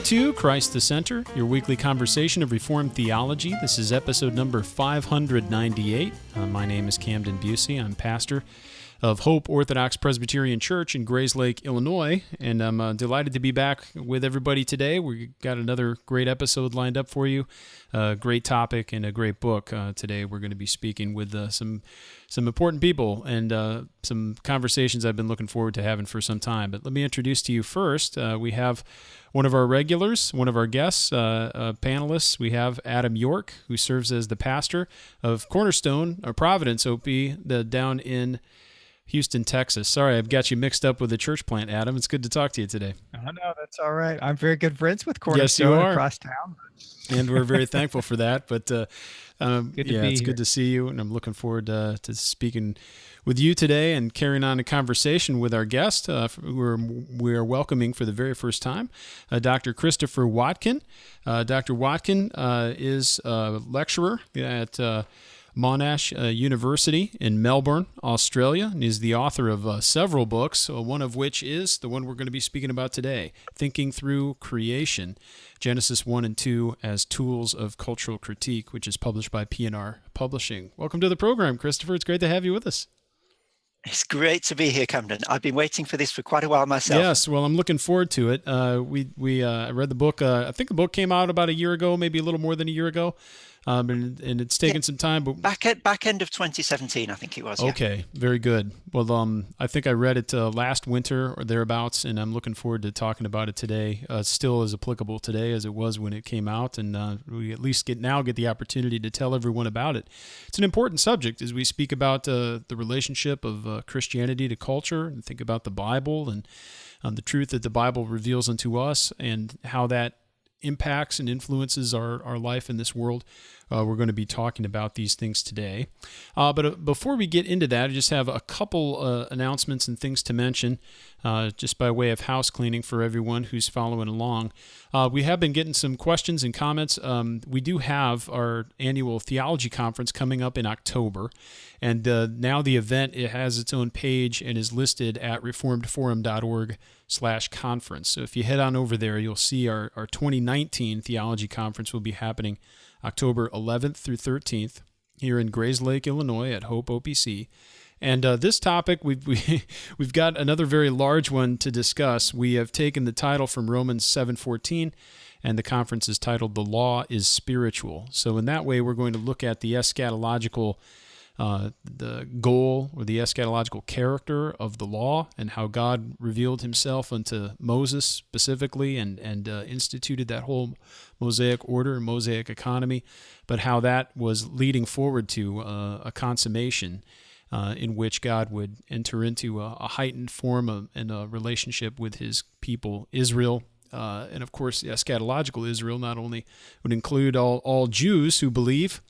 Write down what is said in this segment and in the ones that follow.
to Christ the Center, your weekly conversation of Reformed theology. This is episode number 598. My name is Camden Bucey. I'm pastor of Hope Orthodox Presbyterian Church in Grayslake, Illinois, and I'm delighted to be back with everybody today. We've got another great episode lined up for you, a great topic and a great book. Today we're going to be speaking with some important people and some conversations I've been looking forward to having for some time. But let me introduce to you first, we have one of our regulars, one of our guests, panelists. We have Adam York, who serves as the pastor of Cornerstone, or Providence OP, down in Houston, Texas. Sorry, I've got you mixed up with the church plant, Adam. It's good to talk to you today. Oh, no, that's all right. I'm very good friends with Cornerstone across town. And we're very thankful for that. But it's good to see you, and I'm looking forward to speaking with you today and carrying on a conversation with our guest we are welcoming for the very first time, Dr. Christopher Watkin. Dr. Watkin is a lecturer at Monash University in Melbourne, Australia, and is the author of several books, one of which is the one we're going to be speaking about today, Thinking Through Creation, Genesis 1 and 2 as Tools of Cultural Critique, which is published by P&R Publishing. Welcome to the program, Christopher. It's great to have you with us. It's great to be here, Camden. I've been waiting for this for quite a while myself. Yes, well, I'm looking forward to it. I read the book. I think the book came out about a year ago, maybe a little more than a year ago. And it's taken some time, but back end of 2017, I think it was. Okay, yeah. Very good. Well, I think I read it last winter or thereabouts, and I'm looking forward to talking about it today. It's still as applicable today as it was when it came out, and we at least get the opportunity to tell everyone about it. It's an important subject as we speak about the relationship of Christianity to culture, and think about the Bible and the truth that the Bible reveals unto us, and how that impacts and influences our life in this world. We're going to be talking about these things today. But before we get into that, I just have a couple announcements and things to mention, just by way of house cleaning for everyone who's following along. We have been getting some questions and comments. We do have our annual theology conference coming up in October, and now the event, it has its own page and is listed at reformedforum.org/conference. So if you head on over there, you'll see our 2019 theology conference will be happening October 11th through 13th here in Grayslake, Illinois at Hope OPC. And this topic, we've got another very large one to discuss. We have taken the title from Romans 7:14, and the conference is titled "The Law is Spiritual." So in that way, we're going to look at the eschatological the goal or the eschatological character of the law, and how God revealed himself unto Moses specifically and instituted that whole Mosaic order and Mosaic economy, but how that was leading forward to a consummation in which God would enter into a heightened form and a relationship with his people, Israel. And of course, the eschatological Israel not only would include all Jews who believe,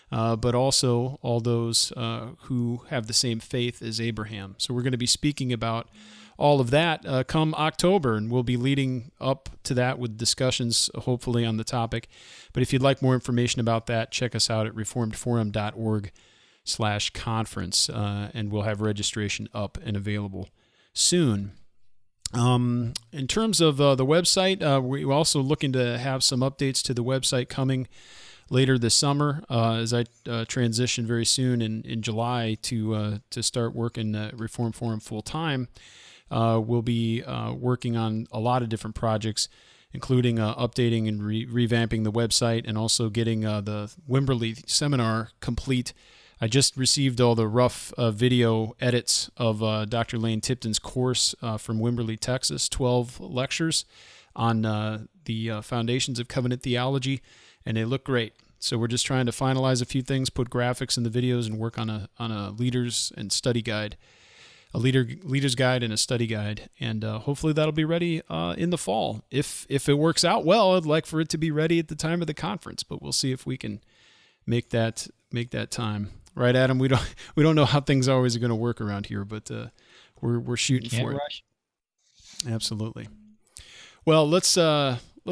but also all those who have the same faith as Abraham. So we're going to be speaking about all of that come October, and we'll be leading up to that with discussions, hopefully, on the topic. But if you'd like more information about that, check us out at reformedforum.org/conference, and we'll have registration up and available soon. In terms of the website, we're also looking to have some updates to the website coming later this summer, as I transition very soon in July to start working at Reform Forum full time. We'll be working on a lot of different projects, including updating and revamping the website, and also getting the Wimberley seminar complete. I just received all the rough video edits of Dr. Lane Tipton's course from Wimberley, Texas, 12 lectures on the foundations of covenant theology, and they look great. So we're just trying to finalize a few things, put graphics in the videos, and work on a leaders and study guide, a leader's guide and a study guide, and hopefully that'll be ready in the fall. If it works out well, I'd like for it to be ready at the time of the conference, but we'll see if we can make that time. Right, Adam? We don't know how things always are going to work around here, but we're shooting for it. Rush. Absolutely. Well, let's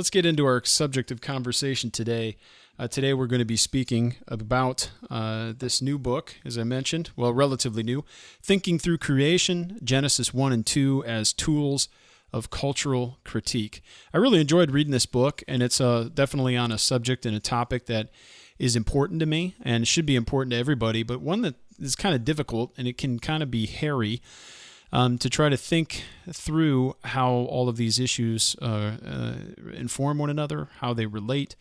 get into our subject of conversation today. Today we're going to be speaking about this new book, as I mentioned, well, relatively new, Thinking Through Creation, Genesis 1 and 2 as Tools of cultural critique. I really enjoyed reading this book, and it's definitely on a subject and a topic that is important to me and should be important to everybody, but one that is kind of difficult, and it can kind of be hairy to try to think through how all of these issues inform one another, how they relate,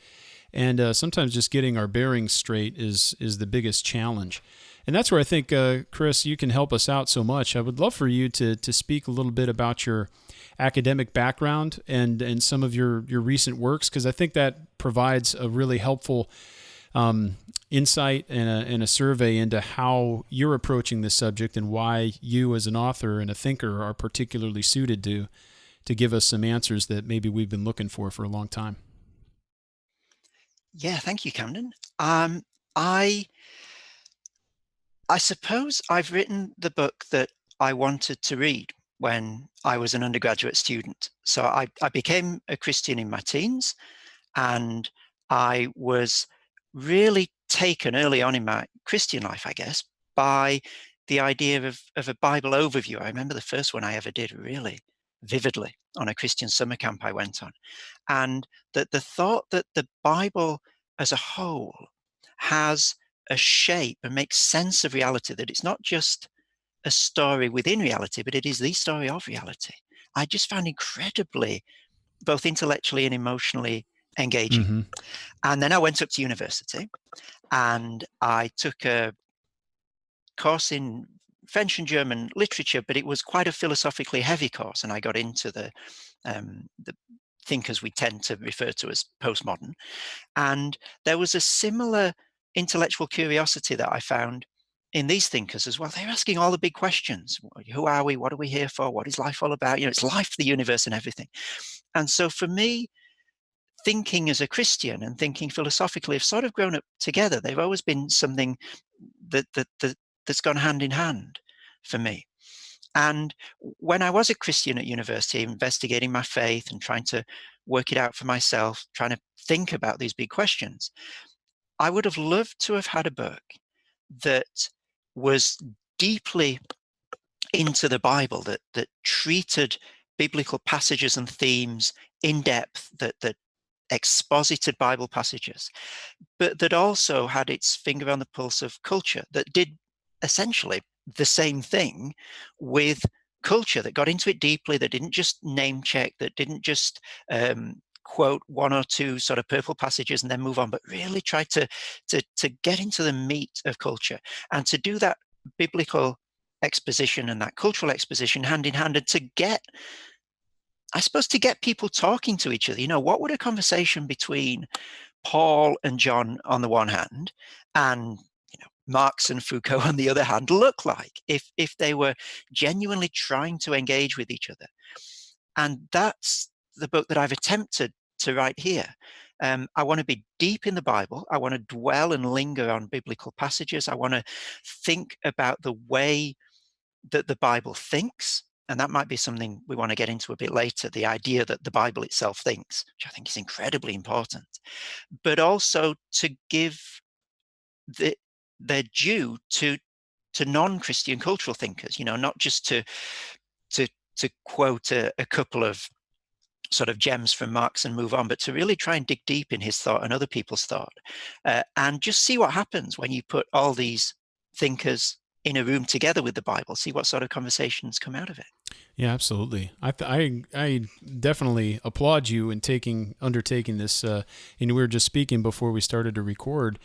and sometimes just getting our bearings straight is the biggest challenge. And that's where I think, Chris, you can help us out so much. I would love for you to speak a little bit about your academic background and some of your recent works, because I think that provides a really helpful insight and a survey into how you're approaching this subject and why you as an author and a thinker are particularly suited to give us some answers that maybe we've been looking for a long time. Yeah, thank you, Camden. I suppose I've written the book that I wanted to read when I was an undergraduate student. So I became a Christian in my teens, and I was really taken early on in my Christian life, I guess, by the idea of a Bible overview. I remember the first one I ever did really vividly on a Christian summer camp I went on. And that the thought that the Bible as a whole has a shape and makes sense of reality, that it's not just a story within reality, but it is the story of reality, I just found incredibly both intellectually and emotionally engaging. Mm-hmm. And then I went up to university and I took a course in French and German literature, but it was quite a philosophically heavy course, and I got into the thinkers we tend to refer to as postmodern. And there was a similar intellectual curiosity that I found in these thinkers as well. They're asking all the big questions. Who are we? What are we here for? What is life all about? You know, it's life, the universe, and everything. And so for me, thinking as a Christian and thinking philosophically have sort of grown up together. They've always been something that's gone hand in hand for me. And when I was a Christian at university, investigating my faith and trying to work it out for myself, trying to think about these big questions, I would have loved to have had a book that was deeply into the Bible, that treated biblical passages and themes in depth, that exposited Bible passages, but that also had its finger on the pulse of culture, that did essentially the same thing with culture, that got into it deeply, that didn't just name check, that didn't just quote one or two sort of purple passages and then move on, but really try to get into the meat of culture, and to do that biblical exposition and that cultural exposition hand in hand, and to get people talking to each other. You know, what would a conversation between Paul and John on the one hand, and Marx and Foucault on the other hand, look like if they were genuinely trying to engage with each other? And that's the book that I've attempted to write here. I want to be deep in the Bible. I want to dwell and linger on biblical passages. I want to think about the way that the Bible thinks. And that might be something we want to get into a bit later, the idea that the Bible itself thinks, which I think is incredibly important. But also to give their due to non-Christian cultural thinkers, not just to quote a couple of sort of gems from Marx and move on, but to really try and dig deep in his thought and other people's thought, and just see what happens when you put all these thinkers in a room together with the Bible, see what sort of conversations come out of it. Yeah, absolutely. I definitely applaud you in undertaking this. And we were just speaking before we started to record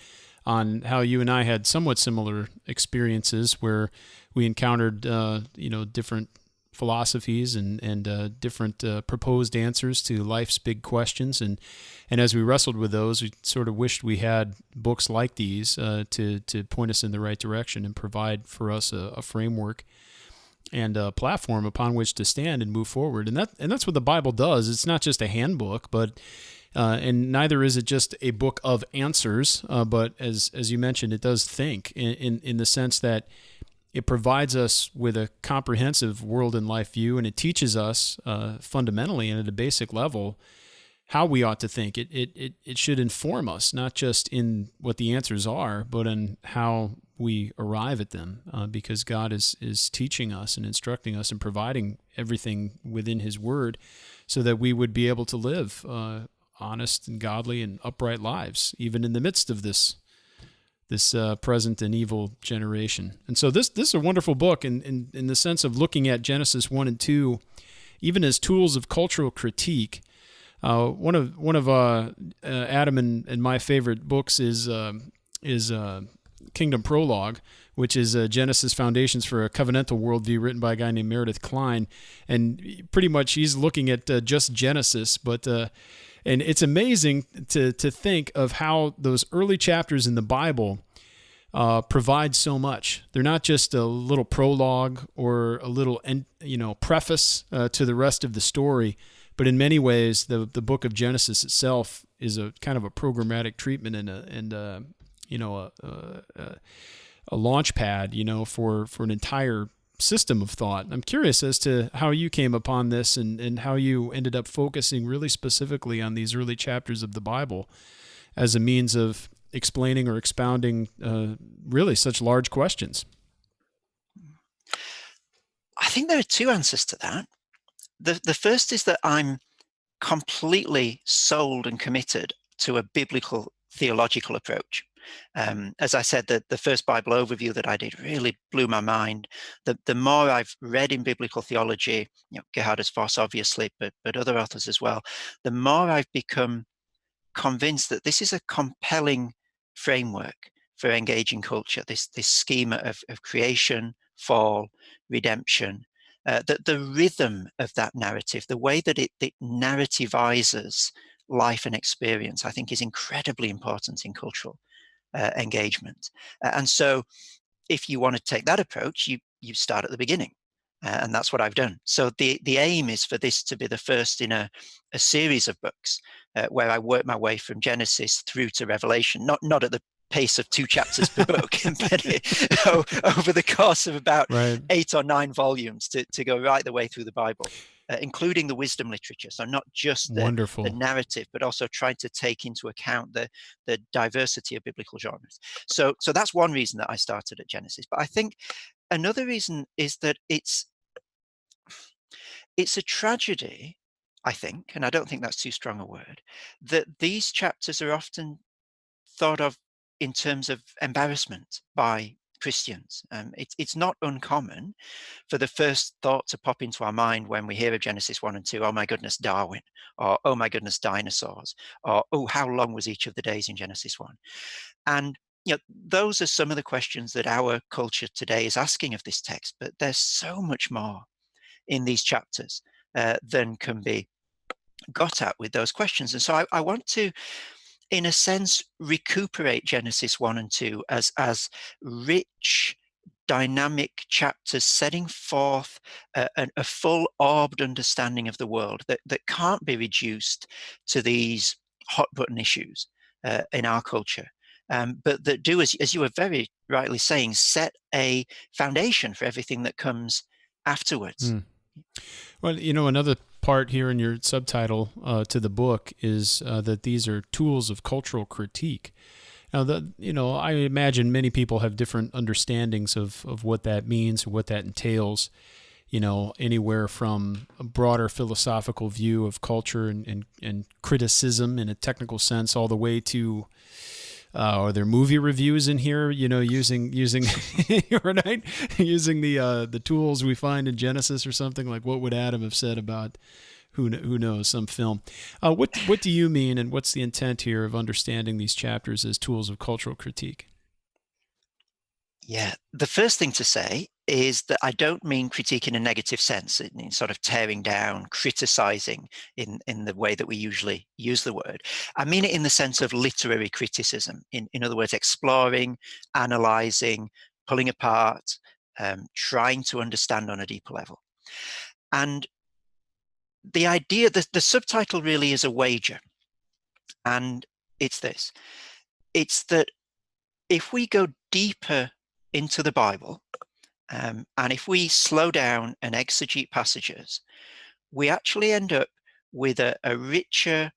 on how you and I had somewhat similar experiences where we encountered, different philosophies and different proposed answers to life's big questions. And as we wrestled with those, we sort of wished we had books like these to point us in the right direction and provide for us a framework and a platform upon which to stand and move forward. And that's what the Bible does. It's not just a handbook, but and neither is it just a book of answers, but as you mentioned, it does think in the sense that it provides us with a comprehensive world and life view, and it teaches us fundamentally and at a basic level how we ought to think. It should inform us, not just in what the answers are, but in how we arrive at them, because God is teaching us and instructing us and providing everything within His Word so that we would be able to live honest and godly and upright lives, even in the midst of this present and evil generation. And so this is a wonderful book in the sense of looking at Genesis 1 and 2, even as tools of cultural critique. One of Adam and my favorite books is Kingdom Prologue, which is Genesis Foundations for a Covenantal Worldview, written by a guy named Meredith Kline. And pretty much he's looking at just Genesis, but and it's amazing to think of how those early chapters in the Bible provide so much. They're not just a little prologue or a little preface to the rest of the story, but in many ways, the book of Genesis itself is a kind of a programmatic treatment and a launch pad, for an entire system of thought. I'm curious as to how you came upon this and how you ended up focusing really specifically on these early chapters of the Bible as a means of explaining or expounding really such large questions. I think there are two answers to that. The first is that I'm completely sold and committed to a biblical theological approach. As I said, the first Bible overview that I did really blew my mind. The more I've read in biblical theology, Gerhardus Voss obviously, but other authors as well, the more I've become convinced that this is a compelling framework for engaging culture, this schema of creation, fall, redemption, that the rhythm of that narrative, the way that it narrativizes life and experience, I think is incredibly important in cultural engagement. And so if you want to take that approach, you start at the beginning. And that's what I've done. So the aim is for this to be the first in a series of books where I work my way from Genesis through to Revelation, not at the pace of 2 chapters per book, but over the course of about 8 or 9 volumes to go right the way through the Bible, including the wisdom literature. So not just the narrative, but also trying to take into account the diversity of biblical genres. So that's one reason that I started at Genesis. But I think another reason is that it's a tragedy, I think, and I don't think that's too strong a word, that these chapters are often thought of in terms of embarrassment by Christians. It's not uncommon for the first thought to pop into our mind when we hear of Genesis 1 and 2, oh my goodness, Darwin, or oh my goodness, dinosaurs, or oh, how long was each of the days in Genesis 1? And those are some of the questions that our culture today is asking of this text, but there's so much more in these chapters than can be got at with those questions. And so I want to, in a sense, recuperate Genesis 1 and 2 as rich, dynamic chapters setting forth a full orbed understanding of the world that can't be reduced to these hot button issues in our culture. But that do, as you were very rightly saying, set a foundation for everything that comes afterwards. Well, another part here in your subtitle to the book is that these are tools of cultural critique. Now, I imagine many people have different understandings of what that means or what that entails. Anywhere from a broader philosophical view of culture and criticism in a technical sense, all the way to are there movie reviews in here? Using right, using the tools we find in Genesis or something like what would Adam have said about who knows some film? What do you mean, and what's the intent here of understanding these chapters as tools of cultural critique? Yeah, the first thing to say is that I don't mean critique in a negative sense, in sort of tearing down, criticizing in the way that we usually use the word. I mean it in the sense of literary criticism. In other words, exploring, analyzing, pulling apart, trying to understand on a deeper level. And the idea, the subtitle really is a wager. And it's this. It's that if we go deeper into the Bible, and if we slow down and exegete passages, we actually end up with a richer,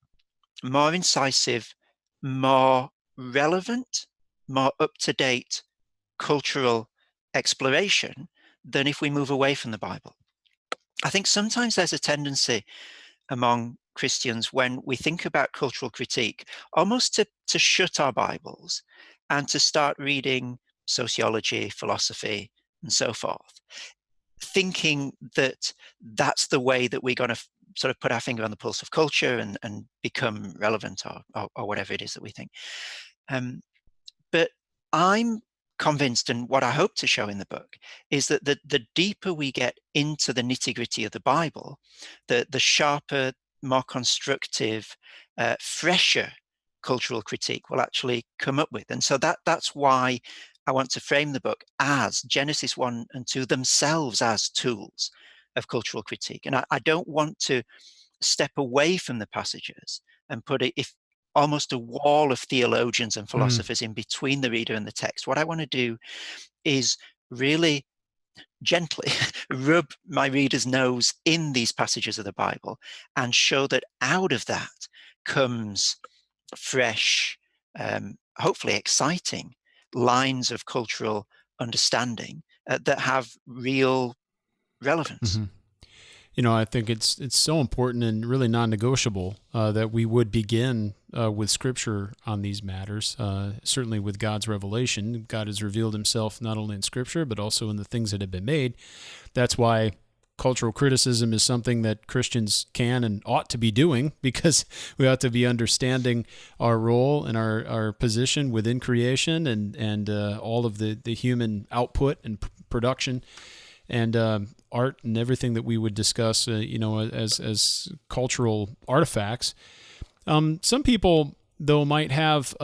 more incisive, more relevant, more up-to-date cultural exploration than if we move away from the Bible. I think sometimes there's a tendency among Christians when we think about cultural critique almost to shut our Bibles and to start reading sociology, philosophy, and so forth, thinking that that's the way that we're going to sort of put our finger on the pulse of culture and become relevant or whatever it is that we think. But I'm convinced, and what I hope to show in the book, is that the deeper we get into the nitty-gritty of the Bible, the sharper, more constructive, fresher cultural critique will actually come up with. And so that's why I want to frame the book as Genesis 1 and 2 themselves as tools of cultural critique. And I don't want to step away from the passages and put it, if almost a wall of theologians and philosophers in between the reader and the text. What I want to do is really gently rub my reader's nose in these passages of the Bible and show that out of that comes fresh, hopefully exciting lines of cultural understanding that have real relevance. Mm-hmm. You know, I think it's so important and really non-negotiable that we would begin with Scripture on these matters. Certainly with God's revelation, God has revealed himself not only in Scripture, but also in the things that have been made. That's why cultural criticism is something that Christians can and ought to be doing, because we ought to be understanding our role and our position within creation and all of the human output and production and art and everything that we would discuss, as cultural artifacts. Some people, though, might have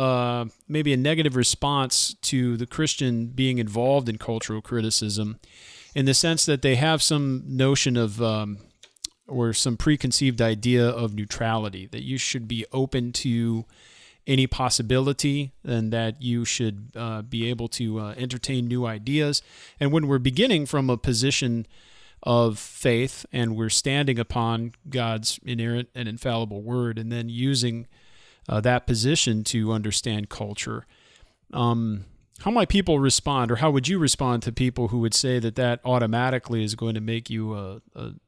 maybe a negative response to the Christian being involved in cultural criticism, in the sense that they have some notion of or some preconceived idea of neutrality, that you should be open to any possibility and that you should be able to entertain new ideas. And when we're beginning from a position of faith and we're standing upon God's inerrant and infallible word and then using that position to understand culture, how might people respond, or how would you respond to people who would say that automatically is going to make you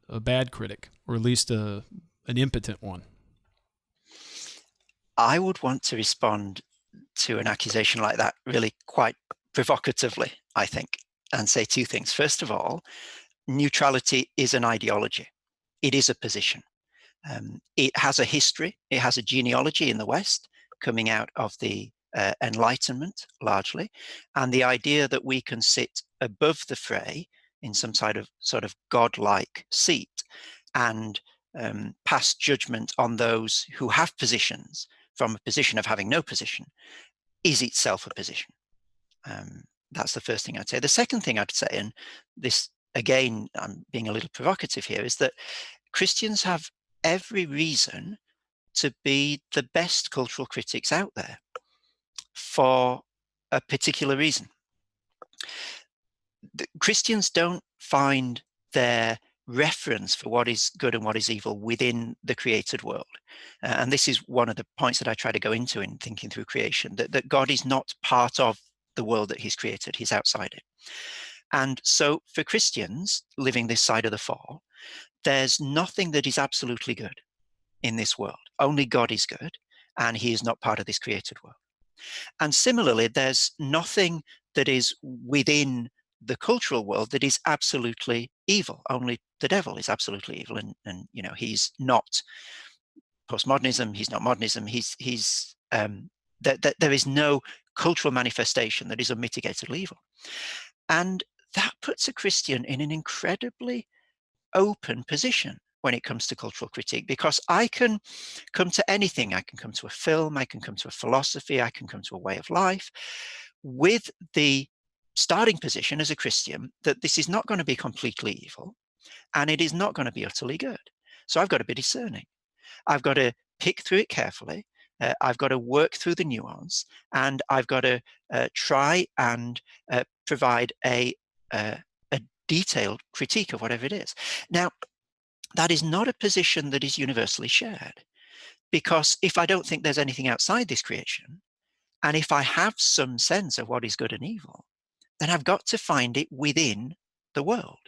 a bad critic, or at least an impotent one? I would want to respond to an accusation like that really quite provocatively, I think, and say two things. First of all, neutrality is an ideology. It is a position. It has a history. It has a genealogy in the West coming out of the Enlightenment, largely, and the idea that we can sit above the fray in some sort of godlike seat and pass judgment on those who have positions from a position of having no position is itself a position. That's the first thing I'd say. The second thing I'd say, and this, again, I'm being a little provocative here, is that Christians have every reason to be the best cultural critics out there for a particular reason. Christians don't find their reference for what is good and what is evil within the created world. And this is one of the points that I try to go into in thinking through creation, that God is not part of the world that he's created, he's outside it. And so for Christians living this side of the fall, there's nothing that is absolutely good in this world. Only God is good, and he is not part of this created world. And similarly, there's nothing that is within the cultural world that is absolutely evil. Only the devil is absolutely evil, and he's not postmodernism, he's not modernism, there is no cultural manifestation that is unmitigatedly evil. And that puts a Christian in an incredibly open position when it comes to cultural critique, because I can come to anything. I can come to a film, I can come to a philosophy, I can come to a way of life with the starting position as a Christian that this is not going to be completely evil and it is not going to be utterly good. So I've got to be discerning. I've got to pick through it carefully. I've got to work through the nuance, and I've got to try and provide a detailed critique of whatever it is. Now, that is not a position that is universally shared. Because if I don't think there's anything outside this creation, and if I have some sense of what is good and evil, then I've got to find it within the world.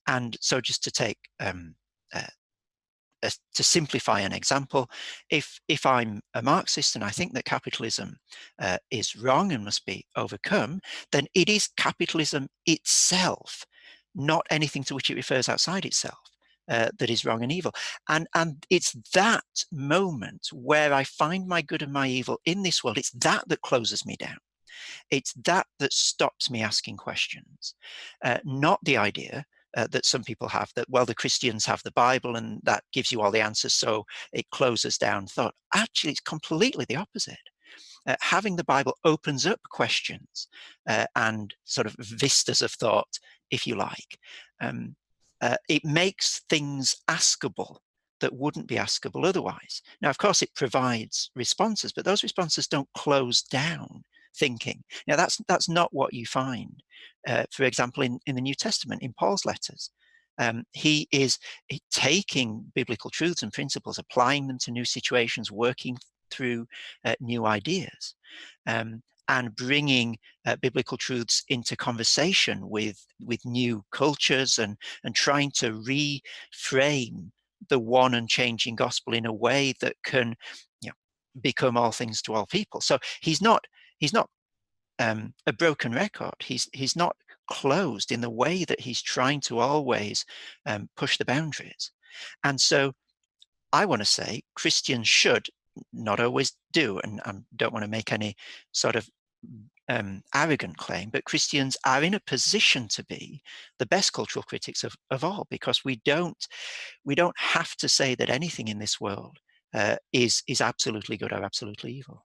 And so just to take to simplify an example, if I'm a Marxist and I think that capitalism is wrong and must be overcome, then it is capitalism itself, not anything to which it refers outside itself, that is wrong and evil. And it's that moment where I find my good and my evil in this world, it's that that closes me down. It's that that stops me asking questions, not the idea that some people have that, well, the Christians have the Bible and that gives you all the answers, so it closes down thought. Actually, it's completely the opposite. Having the Bible opens up questions and sort of vistas of thought, if you like. It makes things askable that wouldn't be askable otherwise. Now, of course, it provides responses, but those responses don't close down thinking. Now, that's not what you find, for example, in the New Testament, in Paul's letters. He is taking biblical truths and principles, applying them to new situations, working through new ideas, and bringing biblical truths into conversation with new cultures, and trying to reframe the one unchanging gospel in a way that can, become all things to all people. So he's not a broken record. He's not closed in the way that he's trying to always push the boundaries. And so I want to say Christians should, not always do, and I don't want to make any sort of arrogant claim, but Christians are in a position to be the best cultural critics of all, because we don't have to say that anything in this world is absolutely good or absolutely evil.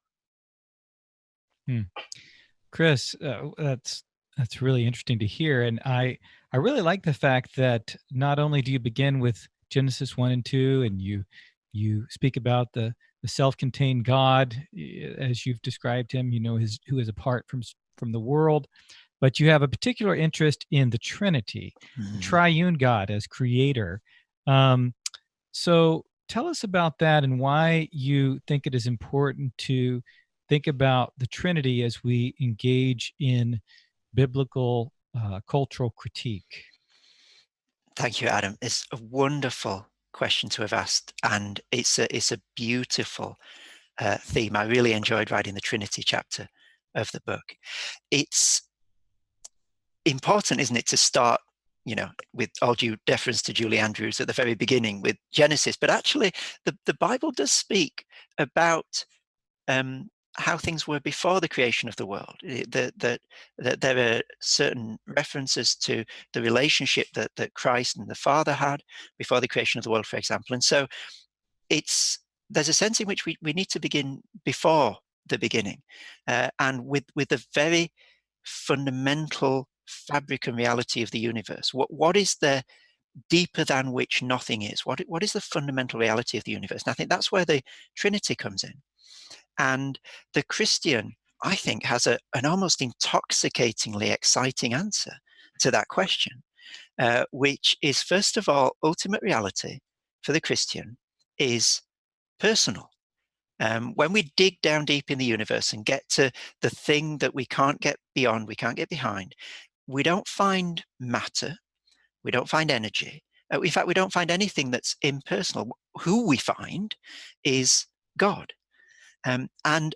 Chris, that's really interesting to hear, and I really like the fact that not only do you begin with Genesis 1 and 2, and you speak about the self-contained God as you've described him, who is apart from the world, but you have a particular interest in the Trinity, the triune God as creator. So tell us about that and why you think it is important to think about the Trinity as we engage in biblical cultural critique. Thank you, Adam. It's a wonderful question to have asked, and it's a beautiful theme. I really enjoyed writing the Trinity chapter of the book. It's important, isn't it, to start, with all due deference to Julie Andrews at the very beginning with Genesis, but actually the Bible does speak about how things were before the creation of the world. That there are certain references to the relationship that Christ and the Father had before the creation of the world, for example. And so there's a sense in which we need to begin before the beginning, and with the very fundamental fabric and reality of the universe. What is the deeper than which nothing is? What is the fundamental reality of the universe? And I think that's where the Trinity comes in. And the Christian, I think, has an almost intoxicatingly exciting answer to that question, which is, first of all, ultimate reality for the Christian is personal. When we dig down deep in the universe and get to the thing that we can't get beyond, we can't get behind, we don't find matter, we don't find energy. In fact, we don't find anything that's impersonal. Who we find is God. And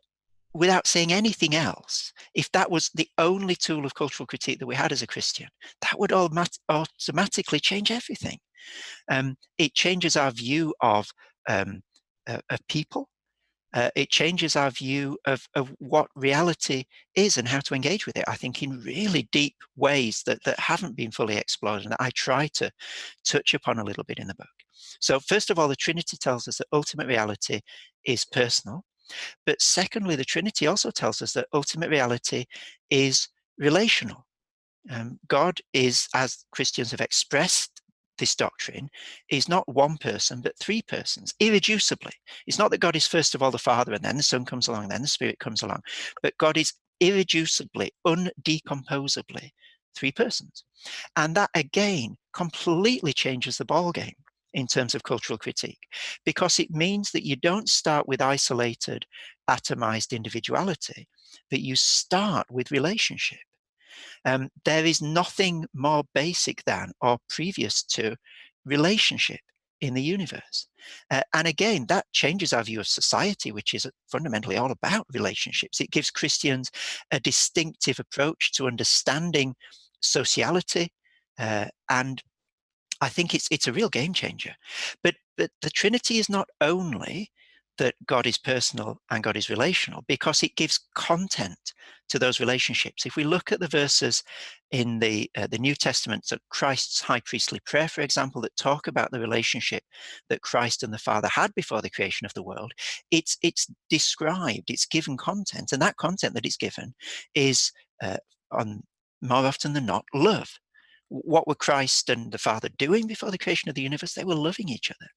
without saying anything else, if that was the only tool of cultural critique that we had as a Christian, that would automatically change everything. It changes our view of people. It changes our view of what reality is and how to engage with it, I think, in really deep ways that haven't been fully explored, and that I try to touch upon a little bit in the book. So first of all, the Trinity tells us that ultimate reality is personal. But secondly, the Trinity also tells us that ultimate reality is relational. God is, as Christians have expressed this doctrine, is not one person, but three persons, irreducibly. It's not that God is first of all the Father, and then the Son comes along, and then the Spirit comes along, but God is irreducibly, undecomposably three persons. And that, again, completely changes the ballgame in terms of cultural critique, because it means that you don't start with isolated, atomized individuality, but you start with relationship. There is nothing more basic than or previous to relationship in the universe. And again, that changes our view of society, which is fundamentally all about relationships. It gives Christians a distinctive approach to understanding sociality, and I think it's a real game changer. But the Trinity is not only that God is personal and God is relational, because it gives content to those relationships. If we look at the verses in the New Testament, so Christ's high priestly prayer, for example, that talk about the relationship that Christ and the Father had before the creation of the world, it's described, it's given content, and that content that it's given is on more often than not love. What were Christ and the Father doing before the creation of the universe? They were loving each other.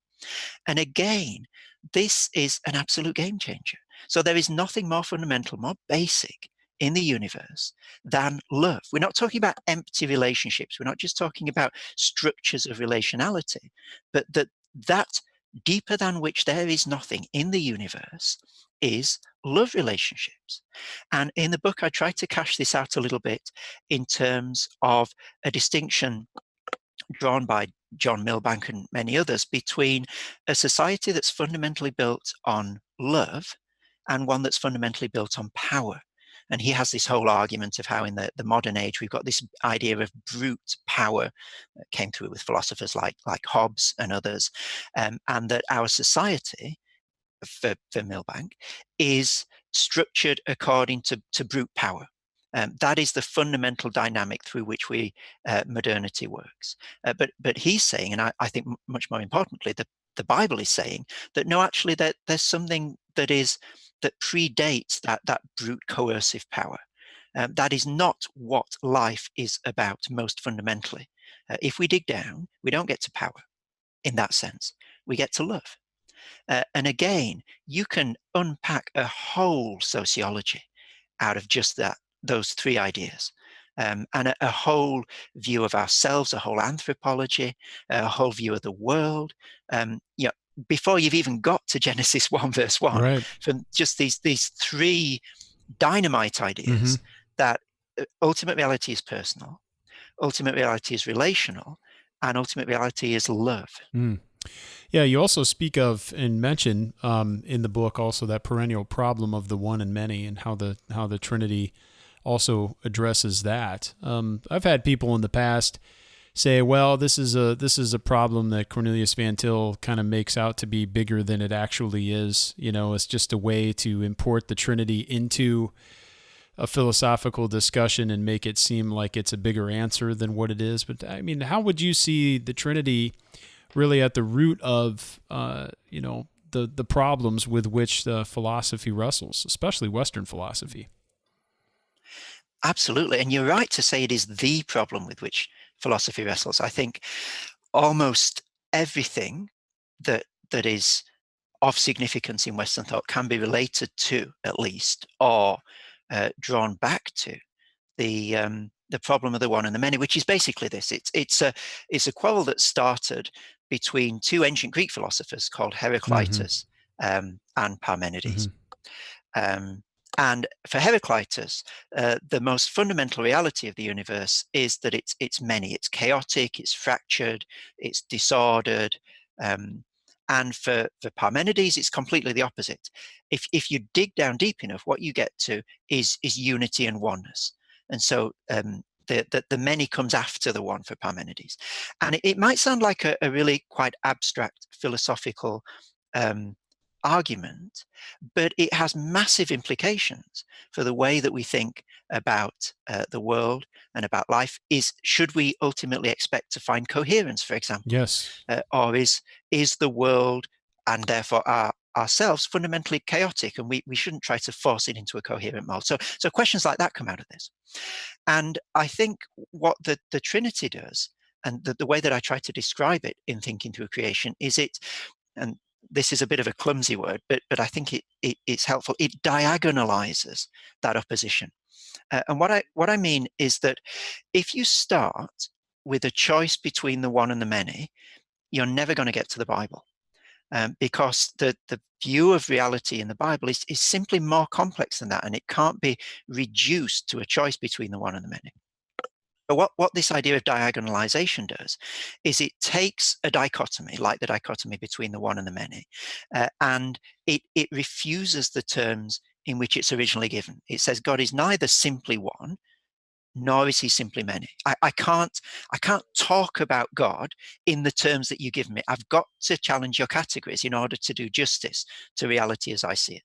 And again, this is an absolute game changer. So there is nothing more fundamental, more basic in the universe than love. We're not talking about empty relationships. We're not just talking about structures of relationality, but that deeper than which there is nothing in the universe is love relationships. And in the book, I try to cash this out a little bit in terms of a distinction drawn by John Milbank and many others between a society that's fundamentally built on love and one that's fundamentally built on power. And he has this whole argument of how in the modern age we've got this idea of brute power that came through with philosophers like Hobbes and others, and that our society, for Milbank, is structured according to brute power. That is the fundamental dynamic through which modernity works. But he's saying, and I think much more importantly, the Bible is saying that no, actually, that there's something that predates that brute coercive power. That is not what life is about most fundamentally. If we dig down, we don't get to power in that sense. We get to love. And again, you can unpack a whole sociology out of just those three ideas, and a whole view of ourselves, a whole anthropology, a whole view of the world. Before you've even got to Genesis 1 verse 1, right, from just these three dynamite ideas that ultimate reality is personal, ultimate reality is relational, and ultimate reality is love. Yeah, you also speak of and mention in the book also that perennial problem of the one and many, and how the Trinity also addresses that. I've had people in the past say, well, this is a problem that Cornelius Van Til kind of makes out to be bigger than it actually is. It's just a way to import the Trinity into a philosophical discussion and make it seem like it's a bigger answer than what it is. But I mean, how would you see the Trinity really at the root of the problems with which the philosophy wrestles, especially Western philosophy? Absolutely. And you're right to say it is the problem with which philosophy wrestles. I think almost everything that is of significance in Western thought can be related to, at least, or drawn back to the problem of the one and the many, which is basically this. It's a quarrel that started between two ancient Greek philosophers called Heraclitus and Parmenides. And for Heraclitus, the most fundamental reality of the universe is that it's many. It's chaotic, it's fractured, it's disordered. And for Parmenides, it's completely the opposite. If you dig down deep enough, what you get to is unity and oneness. And so the many comes after the one for Parmenides. And it might sound like a really quite abstract philosophical argument, but it has massive implications for the way that we think about the world and about life. Should we ultimately expect to find coherence, for example? Yes. Or is the world, and therefore ourselves, fundamentally chaotic, and we shouldn't try to force it into a coherent mold? So questions like that come out of this. And I think what the Trinity does, and the way that I try to describe it in Thinking Through Creation, is and this is a bit of a clumsy word, but I think it's helpful. It diagonalizes that opposition. And what I mean is that if you start with a choice between the one and the many, you're never going to get to the Bible. Because the view of reality in the Bible is simply more complex than that, and it can't be reduced to a choice between the one and the many. But what this idea of diagonalization does is it takes a dichotomy, like the dichotomy between the one and the many, and it refuses the terms in which it's originally given. It says God is neither simply one, nor is he simply many. I can't talk about God in the terms that you give me. I've got to challenge your categories in order to do justice to reality as I see it.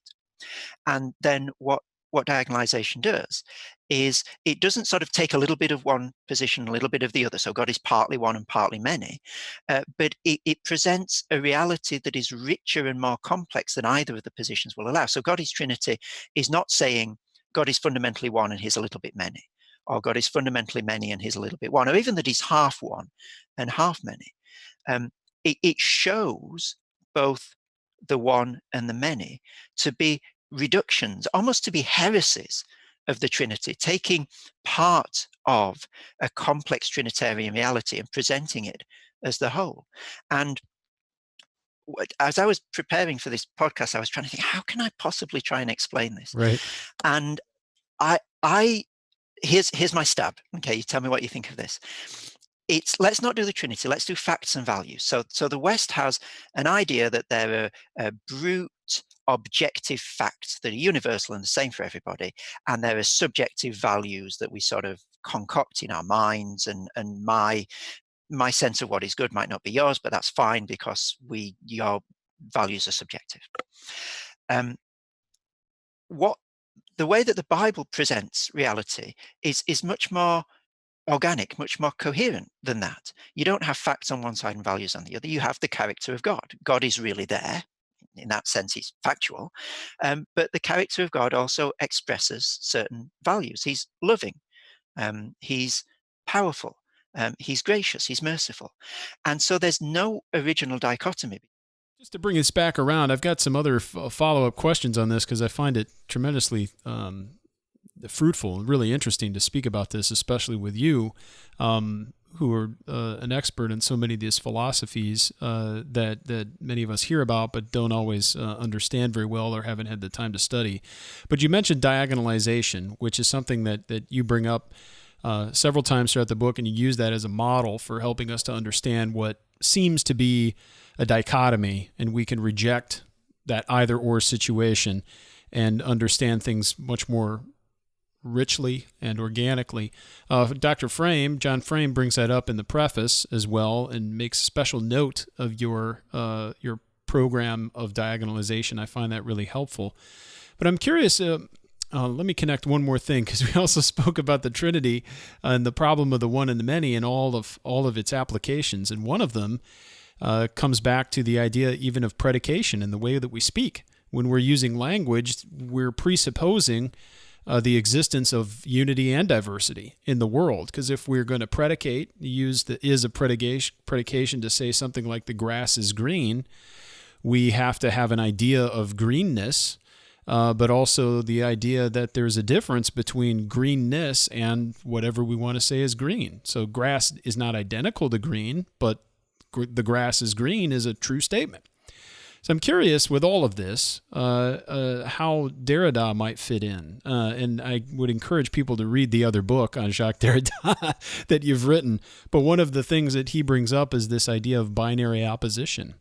And then what diagonalization does is it doesn't sort of take a little bit of one position, a little bit of the other. So God is partly one and partly many, but it presents a reality that is richer and more complex than either of the positions will allow. So God is Trinity is not saying God is fundamentally one and he's a little bit many, or God is fundamentally many and he's a little bit one, or even that he's half one and half many. It shows both the one and the many to be reductions, almost to be heresies of the Trinity, taking part of a complex Trinitarian reality and presenting it as the whole. And as I was preparing for this podcast, I was trying to think, how can I possibly try and explain this? Right. And here's my stab. Okay, you tell me what you think of this. Let's not do the Trinity, let's do facts and values. So the West has an idea that there are brute objective facts that are universal and the same for everybody, and there are subjective values that we sort of concoct in our minds, and my sense of what is good might not be yours, but that's fine because your values are subjective. The way that the Bible presents reality is much more organic, much more coherent than that. You don't have facts on one side and values on the other. You have the character of God. God is really there. In that sense, he's factual. But the character of God also expresses certain values. He's loving. He's powerful. He's gracious. He's merciful. And so there's no original dichotomy. Just to bring this back around, I've got some other follow-up questions on this because I find it tremendously fruitful and really interesting to speak about this, especially with you, who are an expert in so many of these philosophies that many of us hear about but don't always understand very well or haven't had the time to study. But you mentioned diagonalization, which is something that you bring up several times throughout the book, and you use that as a model for helping us to understand what seems to be a dichotomy, and we can reject that either-or situation and understand things much more richly and organically. John Frame brings that up in the preface as well and makes a special note of your program of diagonalization. I find that really helpful. But I'm curious, let me connect one more thing, because we also spoke about the Trinity and the problem of the one and the many and all of its applications. And one of them comes back to the idea even of predication and the way that we speak. When we're using language, we're presupposing the existence of unity and diversity in the world. Because if we're going to predicate, use the is a predication to say something like the grass is green, we have to have an idea of greenness, but also the idea that there's a difference between greenness and whatever we want to say is green. So grass is not identical to green, but the grass is green is a true statement. So I'm curious with all of this, how Derrida might fit in. And I would encourage people to read the other book on Jacques Derrida that you've written. But one of the things that he brings up is this idea of binary opposition.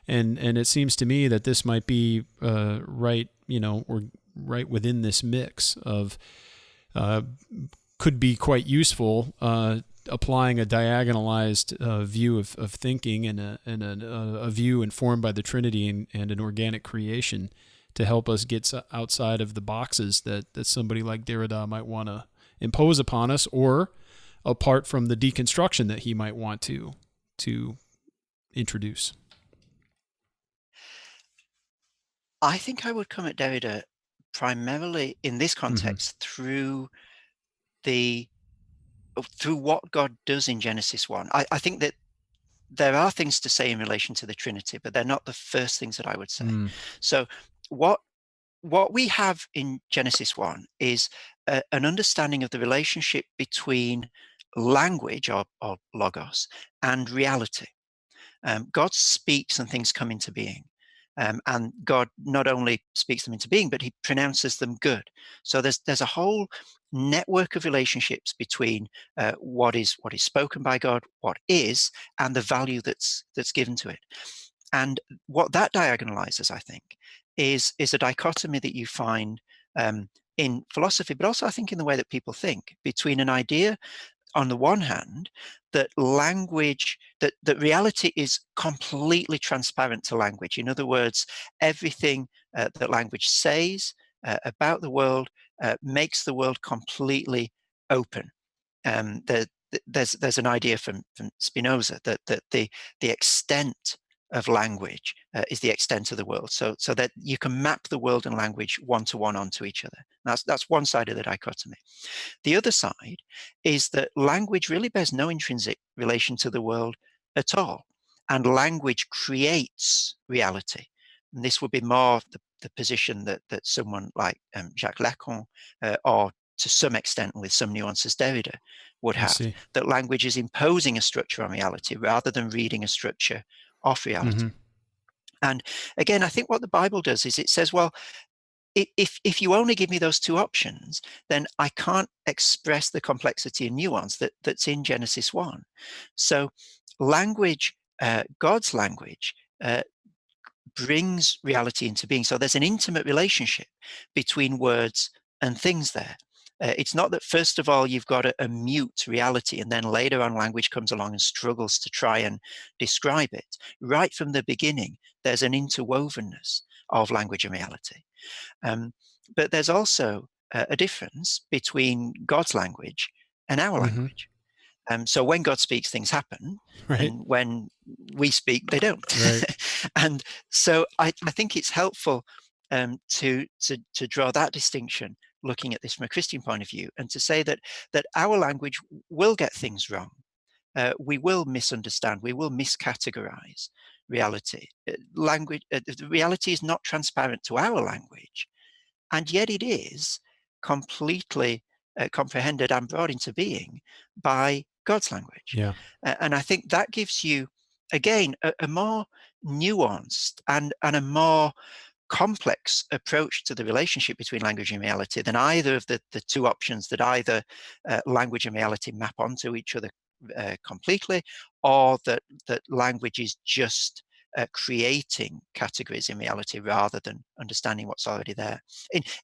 And it seems to me that this might be right within this mix of could be quite useful applying a diagonalized view of thinking and a view informed by the Trinity and an organic creation to help us get outside of the boxes that somebody like Derrida might want to impose upon us, or apart from the deconstruction that he might want to introduce. I think I would come at Derrida primarily in this context through what God does in Genesis 1. I think that there are things to say in relation to the Trinity, but they're not the first things that I would say. So what we have in Genesis 1 is an understanding of the relationship between language or logos and reality. God speaks and things come into being. And God not only speaks them into being, but he pronounces them good. So there's a whole network of relationships between what is spoken by God, what is, and the value that's given to it. And what that diagonalizes, I think, is a dichotomy that you find in philosophy, but also I think in the way that people think, between an idea on the one hand that language, that reality is completely transparent to language. In other words, everything that language says about the world makes the world completely open. There's an idea from Spinoza that the extent of language is the extent of the world, so that you can map the world and language one to one onto each other. That's one side of the dichotomy. The other side is that language really bears no intrinsic relation to the world at all, and language creates reality. And this would be more the position that someone like Jacques Lacan, or to some extent with some nuances Derrida, would I have, see. that language is imposing a structure on reality rather than reading a structure of reality. Mm-hmm. And again, I think what the Bible does is it says, well, if you only give me those two options, then I can't express the complexity and nuance that's in Genesis 1. So language, God's language, brings reality into being. So there's an intimate relationship between words and things there. It's not that first of all you've got a mute reality and then later on language comes along and struggles to try and describe it. Right from the beginning, there's an interwovenness of language and reality. But there's also a difference between God's language and our Mm-hmm. language. So when God speaks, things happen, Right. and when we speak, they don't. Right. And so I think it's helpful to draw that distinction, looking at this from a Christian point of view, and to say that our language will get things wrong. We will misunderstand. We will miscategorize reality. Reality is not transparent to our language, and yet it is completely comprehended and brought into being by God's language. Yeah. And I think that gives you, again, a more nuanced and a more complex approach to the relationship between language and reality than either of the two options, that either language and reality map onto each other completely, or that language is just creating categories in reality rather than understanding what's already there.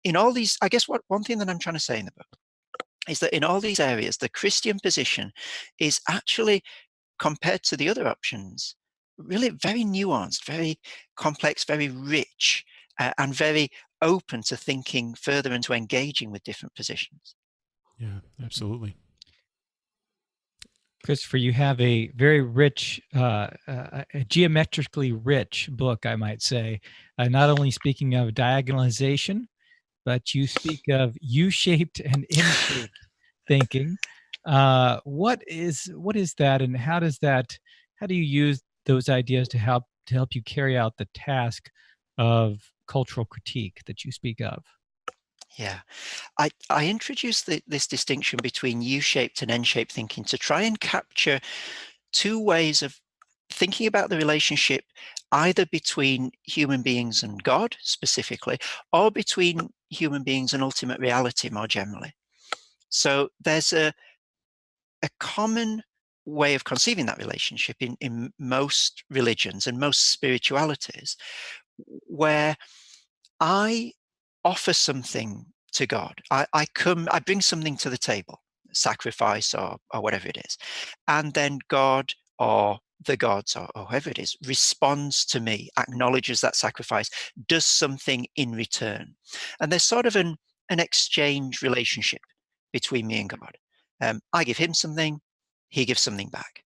In all these, I guess one thing that I'm trying to say in the book is that in all these areas, the Christian position is actually, compared to the other options, really very nuanced, very complex, very rich, and very open to thinking further and to engaging with different positions. Yeah, absolutely. Christopher, you have a very rich, a geometrically rich book, I might say. Not only speaking of diagonalization, but you speak of U-shaped and M-shaped thinking. What is that, and how do you use those ideas to help you carry out the task of cultural critique that you speak of? Yeah, I introduced this distinction between U-shaped and N-shaped thinking to try and capture two ways of thinking about the relationship, either between human beings and God specifically, or between human beings and ultimate reality more generally. So there's a common way of conceiving that relationship in most religions and most spiritualities, where I offer something to God. I bring something to the table, sacrifice or whatever it is. And then God, or the gods, or whoever it is, responds to me, acknowledges that sacrifice, does something in return. And there's sort of an exchange relationship between me and God. I give him something, he gives something back.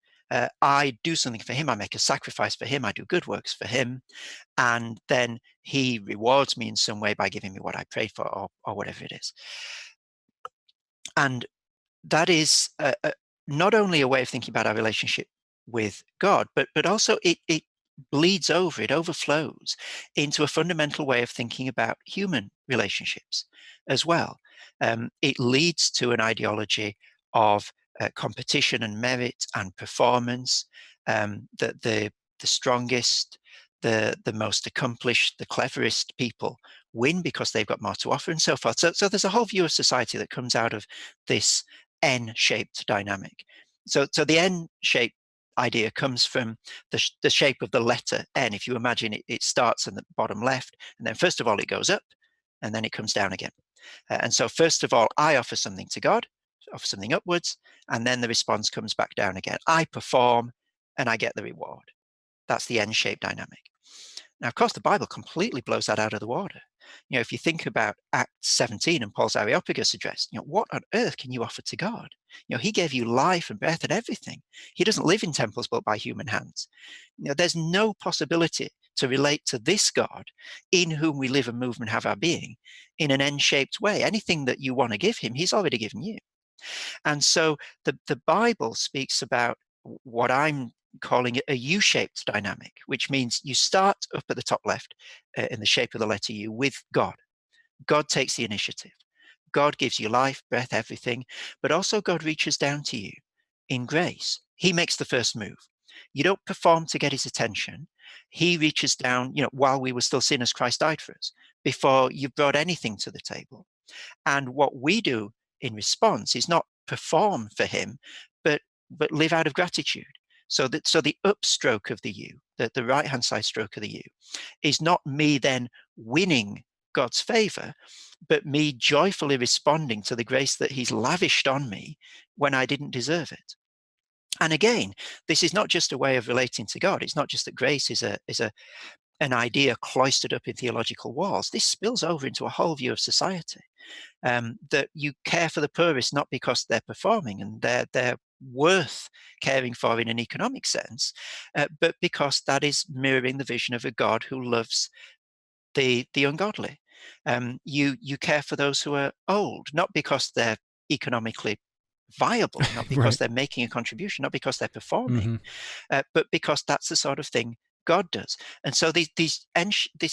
I do something for him, I make a sacrifice for him, I do good works for him, and then he rewards me in some way by giving me what I prayed for, or whatever it is. And that is not only a way of thinking about our relationship with God, but also it bleeds over, it overflows into a fundamental way of thinking about human relationships as well. It leads to an ideology of competition and merit and performance, that the the strongest, the most accomplished, the cleverest people win because they've got more to offer and so forth. So there's a whole view of society that comes out of this N-shaped dynamic. So the N-shaped idea comes from the shape of the letter N. If you imagine it starts in the bottom left, and then first of all it goes up, and then it comes down again. And so first of all, I offer something to God, offer something upwards, and then the response comes back down again. I perform, and I get the reward. That's the N-shaped dynamic. Now, of course, the Bible completely blows that out of the water. If you think about Acts 17 and Paul's Areopagus address, what on earth can you offer to God? He gave you life and breath and everything. He doesn't live in temples built by human hands. There's no possibility to relate to this God in whom we live and move and have our being in an N-shaped way. Anything that you want to give him, he's already given you. And so the Bible speaks about what I'm calling it a U-shaped dynamic, which means you start up at the top left in the shape of the letter U with God. God takes the initiative. God gives you life, breath, everything, but also God reaches down to you in grace. He makes the first move. You don't perform to get his attention. He reaches down, while we were still sinners, Christ died for us, before you brought anything to the table. And what we do in response is not perform for him, but live out of gratitude. So the upstroke of the U, the right-hand side stroke of the U, is not me then winning God's favor, but me joyfully responding to the grace that he's lavished on me when I didn't deserve it. And again, this is not just a way of relating to God. It's not just that grace is an idea cloistered up in theological walls. This spills over into a whole view of society. That you care for the poorest not because they're performing and they're worth caring for in an economic sense, but because that is mirroring the vision of a God who loves the ungodly. You care for those who are old, not because they're economically viable, not because Right. they're making a contribution, not because they're performing, Mm-hmm. but because that's the sort of thing God does. And so this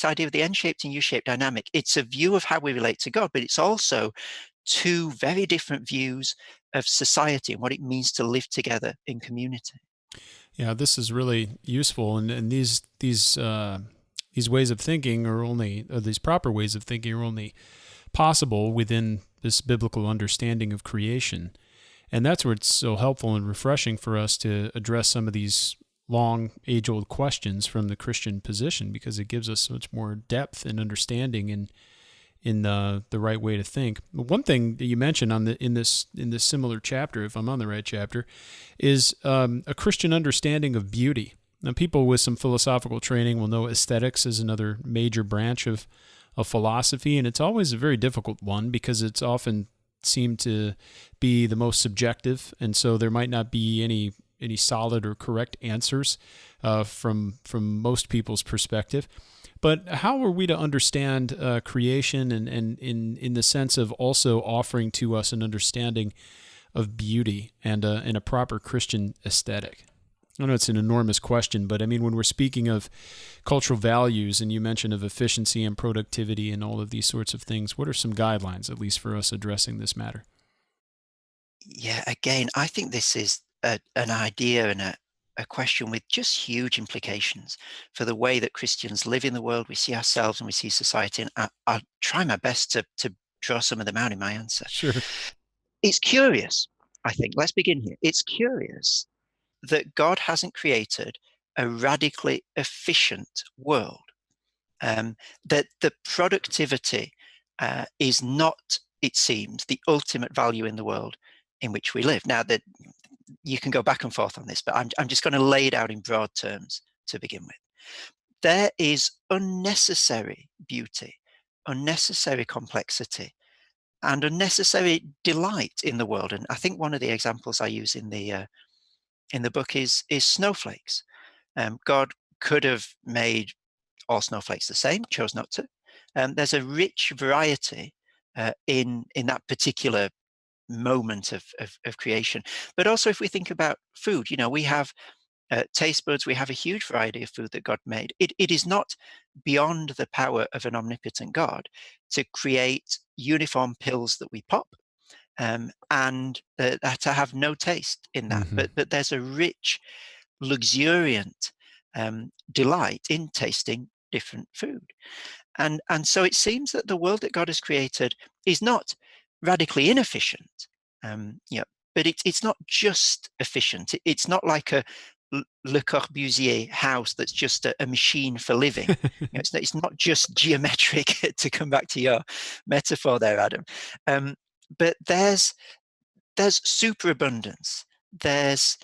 idea of the N-shaped and U-shaped dynamic, it's a view of how we relate to God, but it's also two very different views of society and what it means to live together in community. Yeah, this is really useful, and these ways of thinking are only these proper ways of thinking are only possible within this biblical understanding of creation, and that's where it's so helpful and refreshing for us to address some of these long, age-old questions from the Christian position, because it gives us so much more depth and understanding in the right way to think. One thing that you mentioned in this similar chapter, if I'm on the right chapter, is a Christian understanding of beauty. Now, people with some philosophical training will know aesthetics is another major branch of philosophy, and it's always a very difficult one because it's often seemed to be the most subjective, and so there might not be any solid or correct answers from most people's perspective. But how are we to understand creation and in the sense of also offering to us an understanding of beauty and a proper Christian aesthetic? I know it's an enormous question, but I mean, when we're speaking of cultural values, and you mentioned of efficiency and productivity and all of these sorts of things, what are some guidelines, at least for us addressing this matter? Yeah, again, I think this is an idea and a question with just huge implications for the way that Christians live in the world. We see ourselves and we see society, and I'll try my best to draw some of them out in my answer. Sure. It's curious, I think. Let's begin here. It's curious that God hasn't created a radically efficient world. That the productivity is not, it seems, the ultimate value in the world in which we live. Now, that you can go back and forth on this, but I'm just going to lay it out in broad terms to begin with. There is unnecessary beauty, unnecessary complexity, and unnecessary delight in the world. And I think one of the examples I use in the book is snowflakes. God could have made all snowflakes the same, chose not to. There's a rich variety in that particular moment of creation. But also, if we think about food, we have taste buds, we have a huge variety of food that God made. It is not beyond the power of an omnipotent God to create uniform pills that we pop, and to have no taste in that. Mm-hmm. But there's a rich, luxuriant, delight in tasting different food. And so it seems that the world that God has created is not radically inefficient, but it's not just efficient. It's not like a Le Corbusier house that's just a machine for living. It's not just geometric, to come back to your metaphor there, Adam. But there's superabundance. There's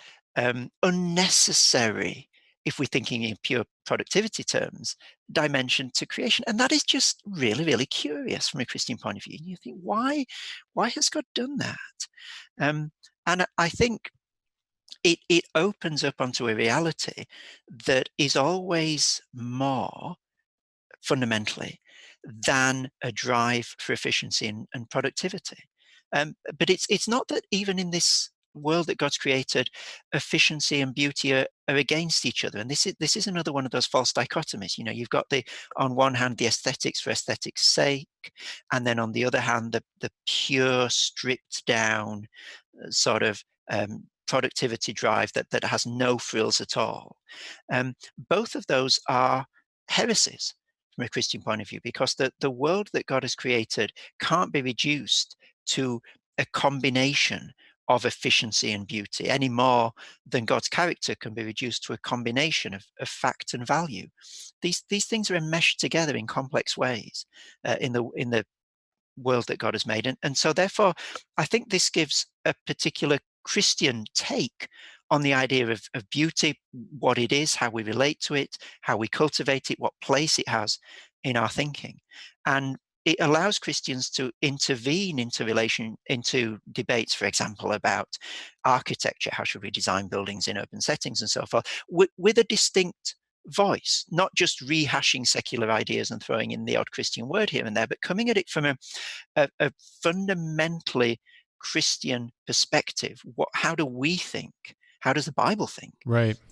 unnecessary, if we're thinking in pure productivity terms, dimension to creation. And that is just really, really curious from a Christian point of view. And you think, why has God done that? And I think it opens up onto a reality that is always more fundamentally than a drive for efficiency and productivity. But it's not that even in this world that God's created, efficiency and beauty are against each other. And this is another one of those false dichotomies. You've got on one hand, the aesthetics for aesthetics' sake, and then on the other hand, the pure, stripped down sort of productivity drive that has no frills at all. Both of those are heresies from a Christian point of view, because the world that God has created can't be reduced to a combination of efficiency and beauty any more than God's character can be reduced to a combination of fact and value. These things are enmeshed together in complex ways in the world that God has made. And so therefore, I think this gives a particular Christian take on the idea of beauty, what it is, how we relate to it, how we cultivate it, what place it has in our thinking. And it allows Christians to intervene into debates, for example, about architecture. How should we design buildings in urban settings and so forth, with a distinct voice, not just rehashing secular ideas and throwing in the odd Christian word here and there, but coming at it from a fundamentally Christian perspective. How do we think? How does the Bible think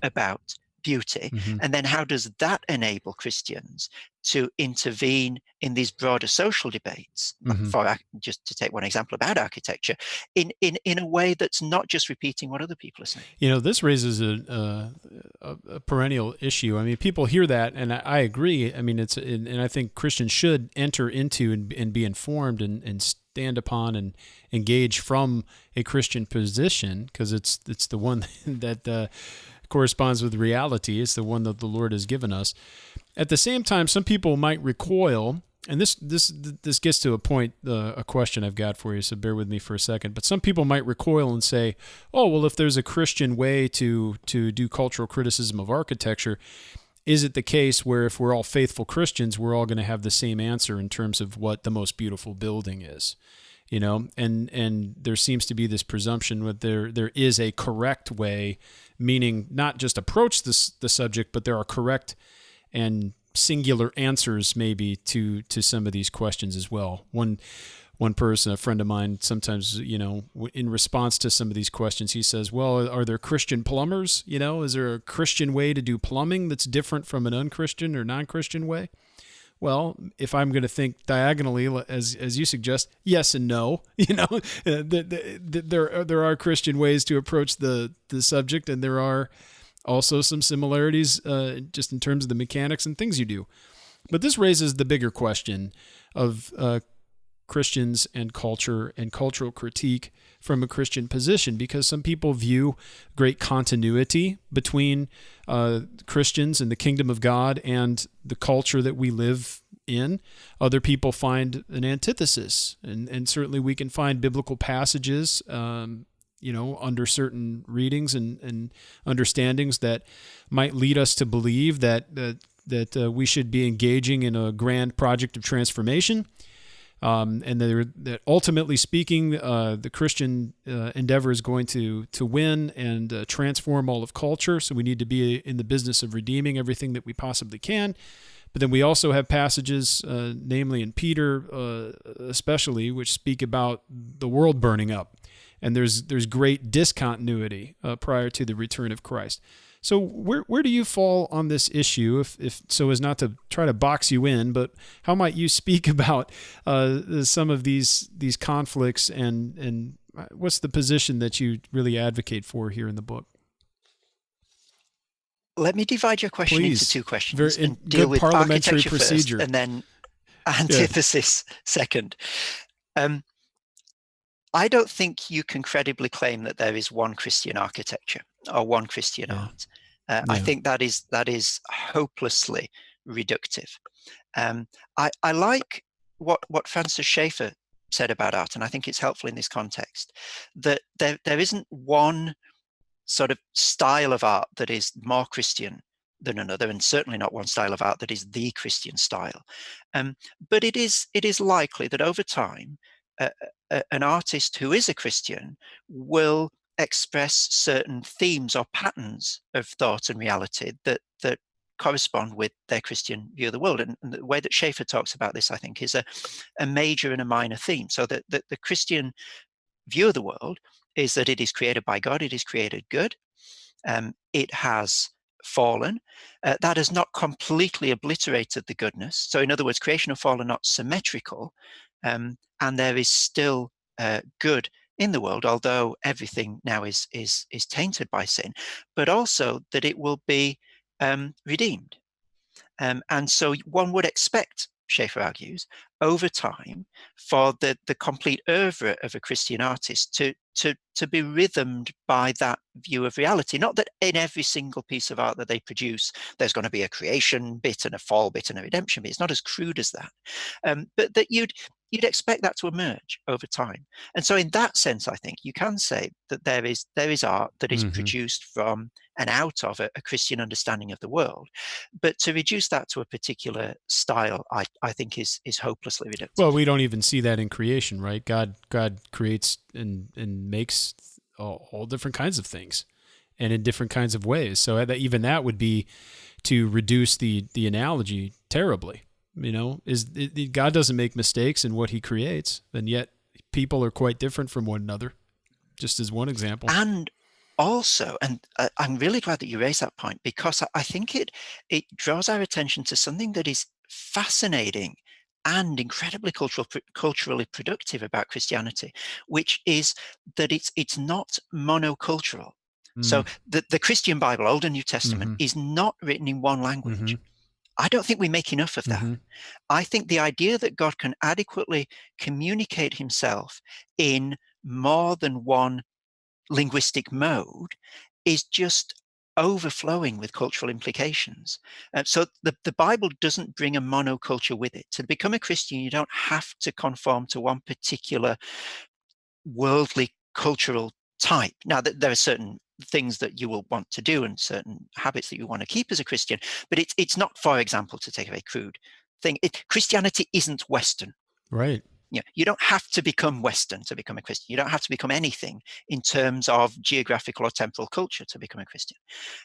about beauty? Mm-hmm. And then how does that enable Christians to intervene in these broader social debates, mm-hmm. Just to take one example about architecture, in a way that's not just repeating what other people are saying? This raises a perennial issue. I mean, people hear that, and I agree. I mean, and I think Christians should enter into and be informed and stand upon and engage from a Christian position, because it's the one that corresponds with reality. It's the one that the Lord has given us. At the same time, some people might recoil, and this gets to a point, a question I've got for you, so bear with me for a second. But some people might recoil and say, oh, well, if there's a Christian way to do cultural criticism of architecture, is it the case where if we're all faithful Christians, we're all going to have the same answer in terms of what the most beautiful building is? And there seems to be this presumption that there is a correct way, meaning not just approach the subject, but there are correct and singular answers maybe to some of these questions as well. One person, a friend of mine, sometimes, in response to some of these questions, he says, well, are there Christian plumbers? Is there a Christian way to do plumbing that's different from an unchristian or non-Christian way? Well, if I'm going to think diagonally, as you suggest, yes and no. There are Christian ways to approach the subject, and there are also some similarities just in terms of the mechanics and things you do. But this raises the bigger question of Christians and culture and cultural critique from a Christian position, because some people view great continuity between Christians and the kingdom of God and the culture that we live in. Other people find an antithesis, and certainly we can find biblical passages under certain readings and understandings that might lead us to believe that we should be engaging in a grand project of transformation. And that ultimately speaking, the Christian endeavor is going to win and transform all of culture. So we need to be in the business of redeeming everything that we possibly can. But then we also have passages, namely in Peter especially, which speak about the world burning up. And there's great discontinuity prior to the return of Christ. So where do you fall on this issue, if so as not to try to box you in, but how might you speak about some of these conflicts, and what's the position that you really advocate for here in the book? Let me divide your question into Please. two questions and deal Good with parliamentary architecture procedure. first and then antithesis second. I don't think you can credibly claim that there is one Christian architecture or one Christian art. I think that is hopelessly reductive. I like what Francis Schaeffer said about art, and I think it's helpful in this context, that there isn't one sort of style of art that is more Christian than another, and certainly not one style of art that is the Christian style. But it is likely that over time, an artist who is a Christian will express certain themes or patterns of thought and reality that correspond with their Christian view of the world. And the way that Schaeffer talks about this, I think, is a major and a minor theme. So that the Christian view of the world is that it is created by God, it is created good, it has fallen. That has not completely obliterated the goodness. So in other words, creation and fall are not symmetrical, and there is still good in the world, although everything now is tainted by sin, but also that it will be redeemed. And so one would expect, Schaeffer argues, over time for the complete oeuvre of a Christian artist to be rhythmed by that view of reality. Not that in every single piece of art that they produce, there's going to be a creation bit and a fall bit and a redemption bit. It's not as crude as that, but that you'd expect that to emerge over time. And so in that sense, I think you can say that there is art that is produced from and out of a Christian understanding of the world. But to reduce that to a particular style, I think is hopelessly reductive. Well, we don't even see that in creation, right? God creates and makes all different kinds of things and in different kinds of ways. So even that would be to reduce the analogy terribly. God doesn't make mistakes in what he creates, and yet people are quite different from one another, just as one example. And also, and I'm really glad that you raised that point, because I think it draws our attention to something that is fascinating and incredibly culturally productive about Christianity, which is that it's not monocultural. So the Christian Bible, Old and New Testament, is not written in one language. I don't think we make enough of that. I think the idea that God can adequately communicate himself in more than one linguistic mode is just overflowing with cultural implications. So the Bible doesn't bring a monoculture with it. To become a Christian, you don't have to conform to one particular worldly cultural type. Now, there are certain things that you will want to do and certain habits that you want to keep as a Christian, but it's not, for example, to take a very crude thing, Christianity isn't Western. Right. You don't have to become Western to become a Christian. You don't have to become anything in terms of geographical or temporal culture to become a Christian.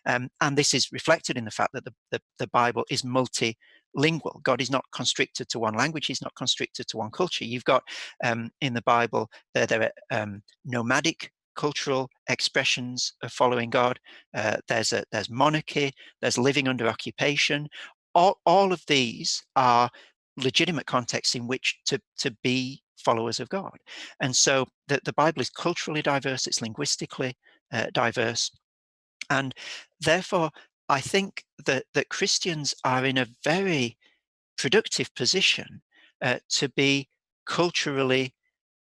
And this is reflected in the fact that the Bible is multilingual. God is not constricted to one language. He's not constricted to one culture. You've got in the Bible, there are nomadic cultural expressions of following God. There's monarchy. There's living under occupation. All of these are legitimate contexts in which to be followers of God. And so the Bible is culturally diverse, it's linguistically diverse. And therefore, I think that Christians are in a very productive position to be culturally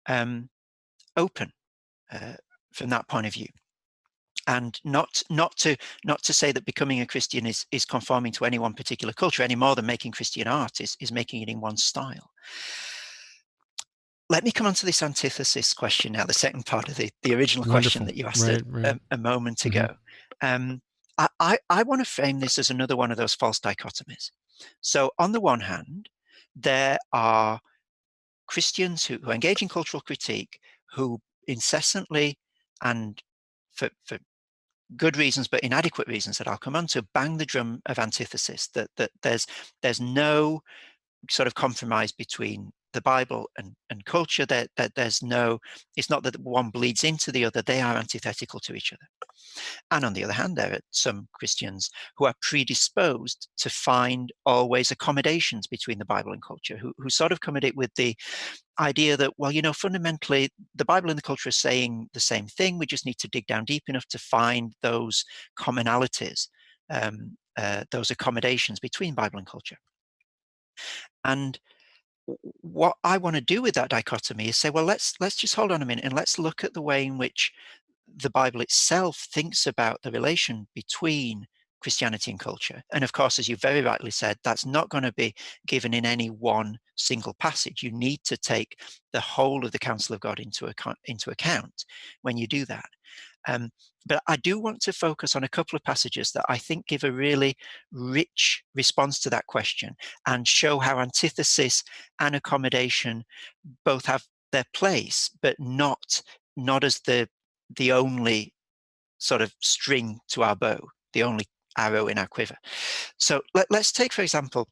open from that point of view. And not to say that becoming a Christian is conforming to any one particular culture any more than making Christian art is making it in one style. Let me come on to this antithesis question now, the second part of the original question that you asked a moment ago. I want to frame this as another one of those false dichotomies. So on the one hand, there are Christians who engage in cultural critique, who incessantly and for good reasons, but inadequate reasons that I'll come on to, bang the drum of antithesis, that there's no sort of compromise between the Bible and culture, that there's no, it's not that one bleeds into the other, they are antithetical to each other. And on the other hand, there are some Christians who are predisposed to find always accommodations between the Bible and culture, who sort of come at it with the idea that, well, fundamentally, the Bible and the culture are saying the same thing. We just need to dig down deep enough to find those commonalities those accommodations between Bible and culture. And what I want to do with that dichotomy is say, well, let's just hold on a minute and let's look at the way in which the Bible itself thinks about the relation between Christianity and culture. And of course, as you very rightly said, that's not going to be given in any one single passage. You need to take the whole of the counsel of God into account when you do that. But I do want to focus on a couple of passages that I think give a really rich response to that question and show how antithesis and accommodation both have their place, but not as the only sort of string to our bow, the only arrow in our quiver. So let's take, for example,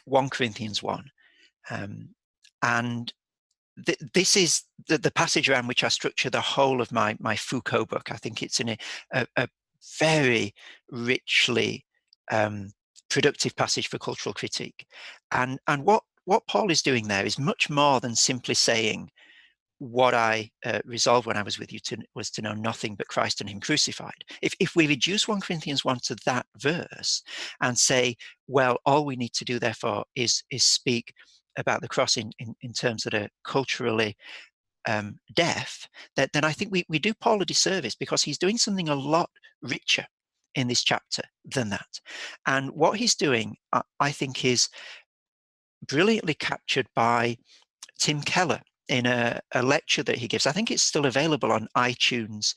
1 Corinthians 1. And this is the passage around which I structure the whole of my Foucault book. I think it's in a very richly productive passage for cultural critique. And what Paul is doing there is much more than simply saying, what I resolved when I was with you was to know nothing but Christ and him crucified. If we reduce 1 Corinthians 1 to that verse and say, well, all we need to do therefore is speak about the cross in terms that are culturally deaf, then I think we do Paul a disservice, because he's doing something a lot richer in this chapter than that. And what he's doing, I think, is brilliantly captured by Tim Keller in a lecture that he gives. I think it's still available on iTunes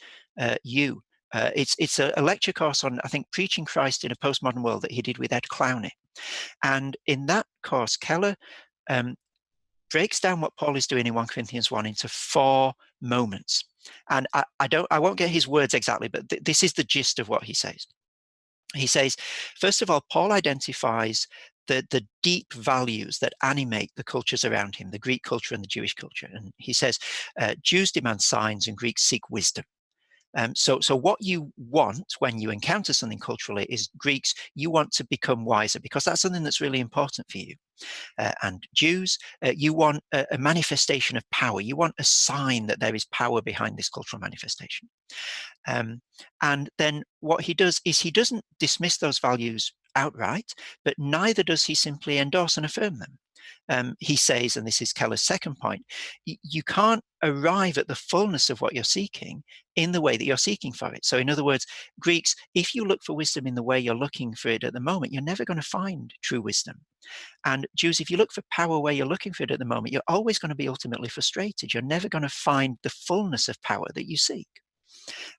U. It's a lecture course on, I think, preaching Christ in a postmodern world that he did with Ed Clowney. And in that course, Keller breaks down what Paul is doing in 1 Corinthians 1 into 4 moments. And I won't get his words exactly, but this is the gist of what he says. He says, first of all, Paul identifies the deep values that animate the cultures around him, the Greek culture and the Jewish culture. And he says, Jews demand signs and Greeks seek wisdom. So what you want when you encounter something culturally is, Greeks, you want to become wiser, because that's something that's really important for you. And Jews, you want a manifestation of power. You want a sign that there is power behind this cultural manifestation. And then what he does is he doesn't dismiss those values outright, but neither does he simply endorse and affirm them. He says, and this is Keller's second point, you can't arrive at the fullness of what you're seeking in the way that you're seeking for it. So in other words, Greeks, if you look for wisdom in the way you're looking for it at the moment, you're never going to find true wisdom. And Jews, if you look for power where you're looking for it at the moment, you're always going to be ultimately frustrated. You're never going to find the fullness of power that you seek.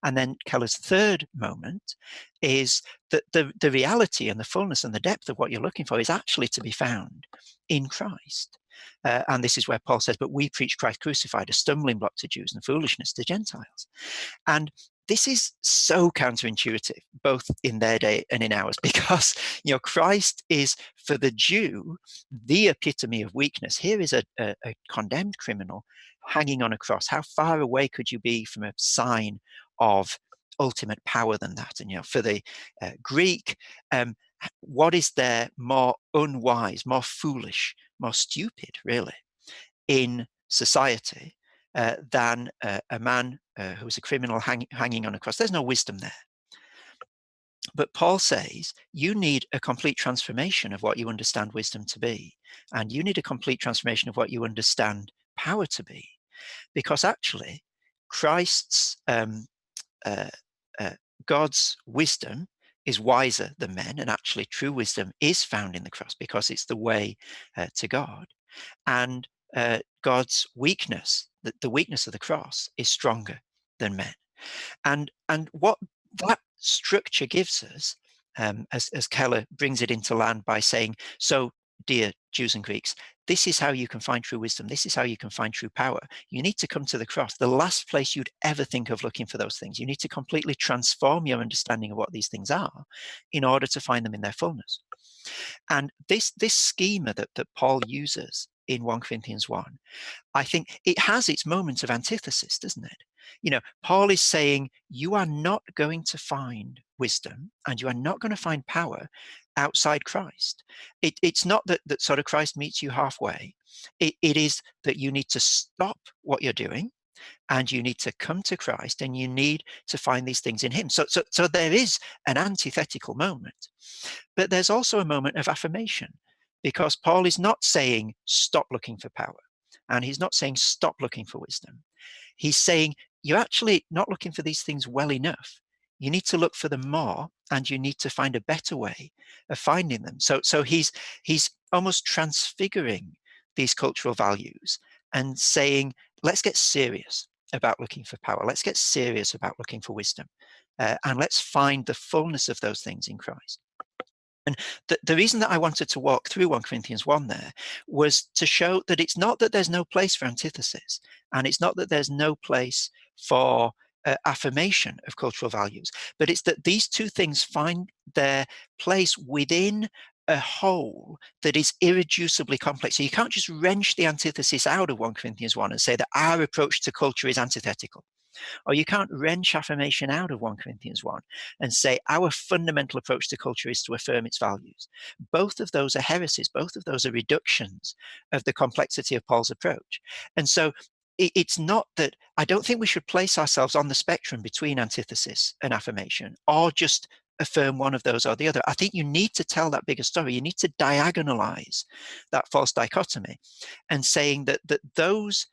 And then Keller's third moment is that the reality and the fullness and the depth of what you're looking for is actually to be found in Christ. And this is where Paul says, but we preach Christ crucified, a stumbling block to Jews and foolishness to Gentiles. And this is so counterintuitive, both in their day and in ours, because Christ is, for the Jew, the epitome of weakness. Here is a condemned criminal hanging on a cross. How far away could you be from a sign of ultimate power than that? And for the Greek, what is there more unwise, more foolish, more stupid, really, in society than a man who's a criminal hanging on a cross? There's no wisdom there. But Paul says you need a complete transformation of what you understand wisdom to be, and you need a complete transformation of what you understand power to be, because actually Christ's God's wisdom is wiser than men, and actually true wisdom is found in the cross, because it's the way to God. And God's weakness, the weakness of the cross, is stronger than men. And what that structure gives us, as Keller brings it into land by saying, so dear Jews and Greeks, this is how you can find true wisdom. This is how you can find true power. You need to come to the cross, the last place you'd ever think of looking for those things. You need to completely transform your understanding of what these things are in order to find them in their fullness. And this schema that Paul uses in 1 Corinthians 1, I think it has its moments of antithesis, doesn't it? Paul is saying you are not going to find wisdom and you are not going to find power outside Christ. It's not that sort of Christ meets you halfway. It is that you need to stop what you're doing and you need to come to Christ, and you need to find these things in him. So there is an antithetical moment, but there's also a moment of affirmation, because Paul is not saying stop looking for power, and he's not saying stop looking for wisdom. He's saying you're actually not looking for these things well enough. You need to look for them more, and you need to find a better way of finding them. So he's almost transfiguring these cultural values and saying, let's get serious about looking for power. Let's get serious about looking for wisdom, and let's find the fullness of those things in Christ. And the reason that I wanted to walk through 1 Corinthians 1 there was to show that it's not that there's no place for antithesis, and it's not that there's no place for affirmation of cultural values, but it's that these two things find their place within a whole that is irreducibly complex. So you can't just wrench the antithesis out of 1 Corinthians 1 and say that our approach to culture is antithetical. Or you can't wrench affirmation out of 1 Corinthians 1 and say our fundamental approach to culture is to affirm its values. Both of those are heresies. Both of those are reductions of the complexity of Paul's approach. And so it's not that, I don't think we should place ourselves on the spectrum between antithesis and affirmation, or just affirm one of those or the other. I think you need to tell that bigger story. You need to diagonalize that false dichotomy, and saying that those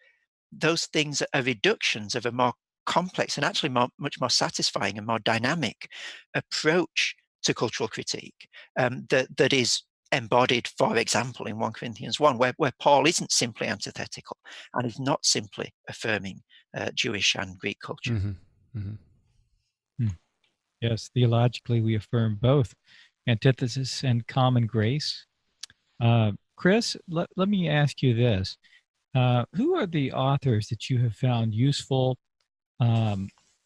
things are reductions of a more complex and actually much more satisfying and more dynamic approach to cultural critique, that is embodied, for example, in 1 Corinthians 1, where Paul isn't simply antithetical and is not simply affirming Jewish and Greek culture. Mm-hmm. Mm-hmm. Yes, theologically we affirm both antithesis and common grace. Chris, let me ask you this. Who are the authors that you have found useful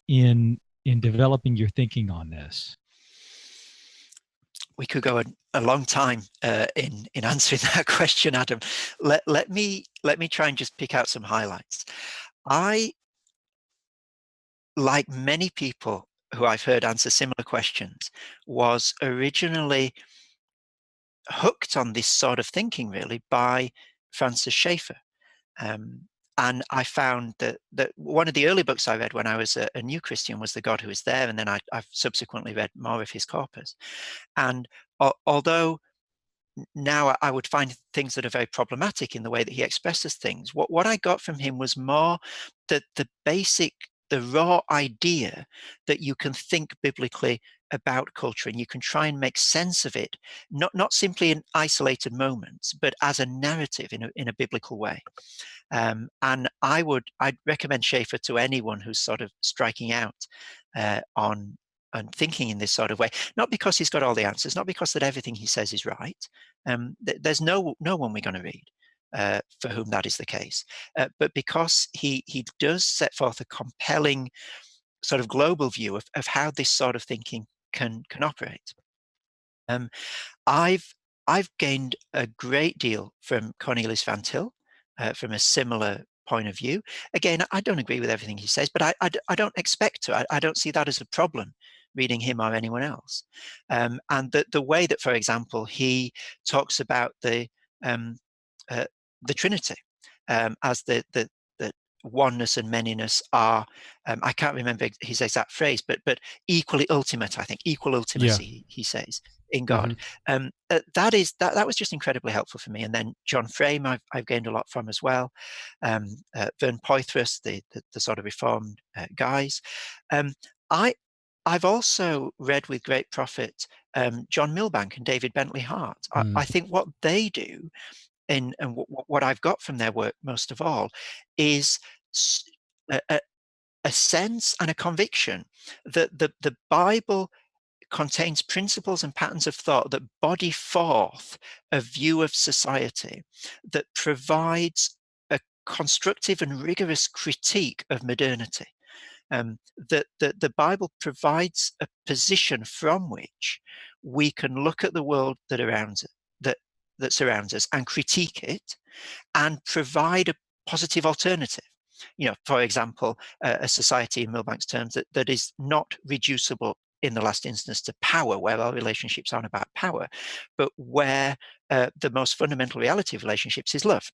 in developing your thinking on this? We could go a long time in answering that question, Adam. Let me try and just pick out some highlights. I, like many people who I've heard answer similar questions, was originally hooked on this sort of thinking really by Francis Schaeffer. And I found that one of the early books I read when I was a new Christian was The God Who Is There, and then I've subsequently read more of his corpus. And although now I would find things that are very problematic in the way that he expresses things, what I got from him was more the basic, the raw idea that you can think biblically about culture, and you can try and make sense of it, not simply in isolated moments, but as a narrative in a biblical way. And I'd recommend Schaeffer to anyone who's sort of striking out on thinking in this sort of way, not because he's got all the answers, not because that everything he says is right. There's no one we're going to read for whom that is the case, but because he does set forth a compelling sort of global view of how this sort of thinking can operate. I've gained a great deal from Cornelius Van Til, from a similar point of view. Again, I don't agree with everything he says, but I don't expect to. I don't see that as a problem reading him or anyone else. And the way that, for example, he talks about the Trinity as the oneness and manyness are, I can't remember his exact phrase, but equally ultimate, I think, equal ultimacy, he says, in God. Mm-hmm. That was just incredibly helpful for me. And then John Frame, I've gained a lot from as well. Vern Poythress, the sort of reformed guys. I've also read with great profit John Milbank and David Bentley Hart. I think what they do, and what I've got from their work most of all, is a sense and a conviction that the Bible contains principles and patterns of thought that body forth a view of society that provides a constructive and rigorous critique of modernity. That the Bible provides a position from which we can look at the world that surrounds us and critique it, and provide a positive alternative. For example, a society in Milbank's terms that is not reducible in the last instance to power, where our relationships aren't about power, but where the most fundamental reality of relationships is love.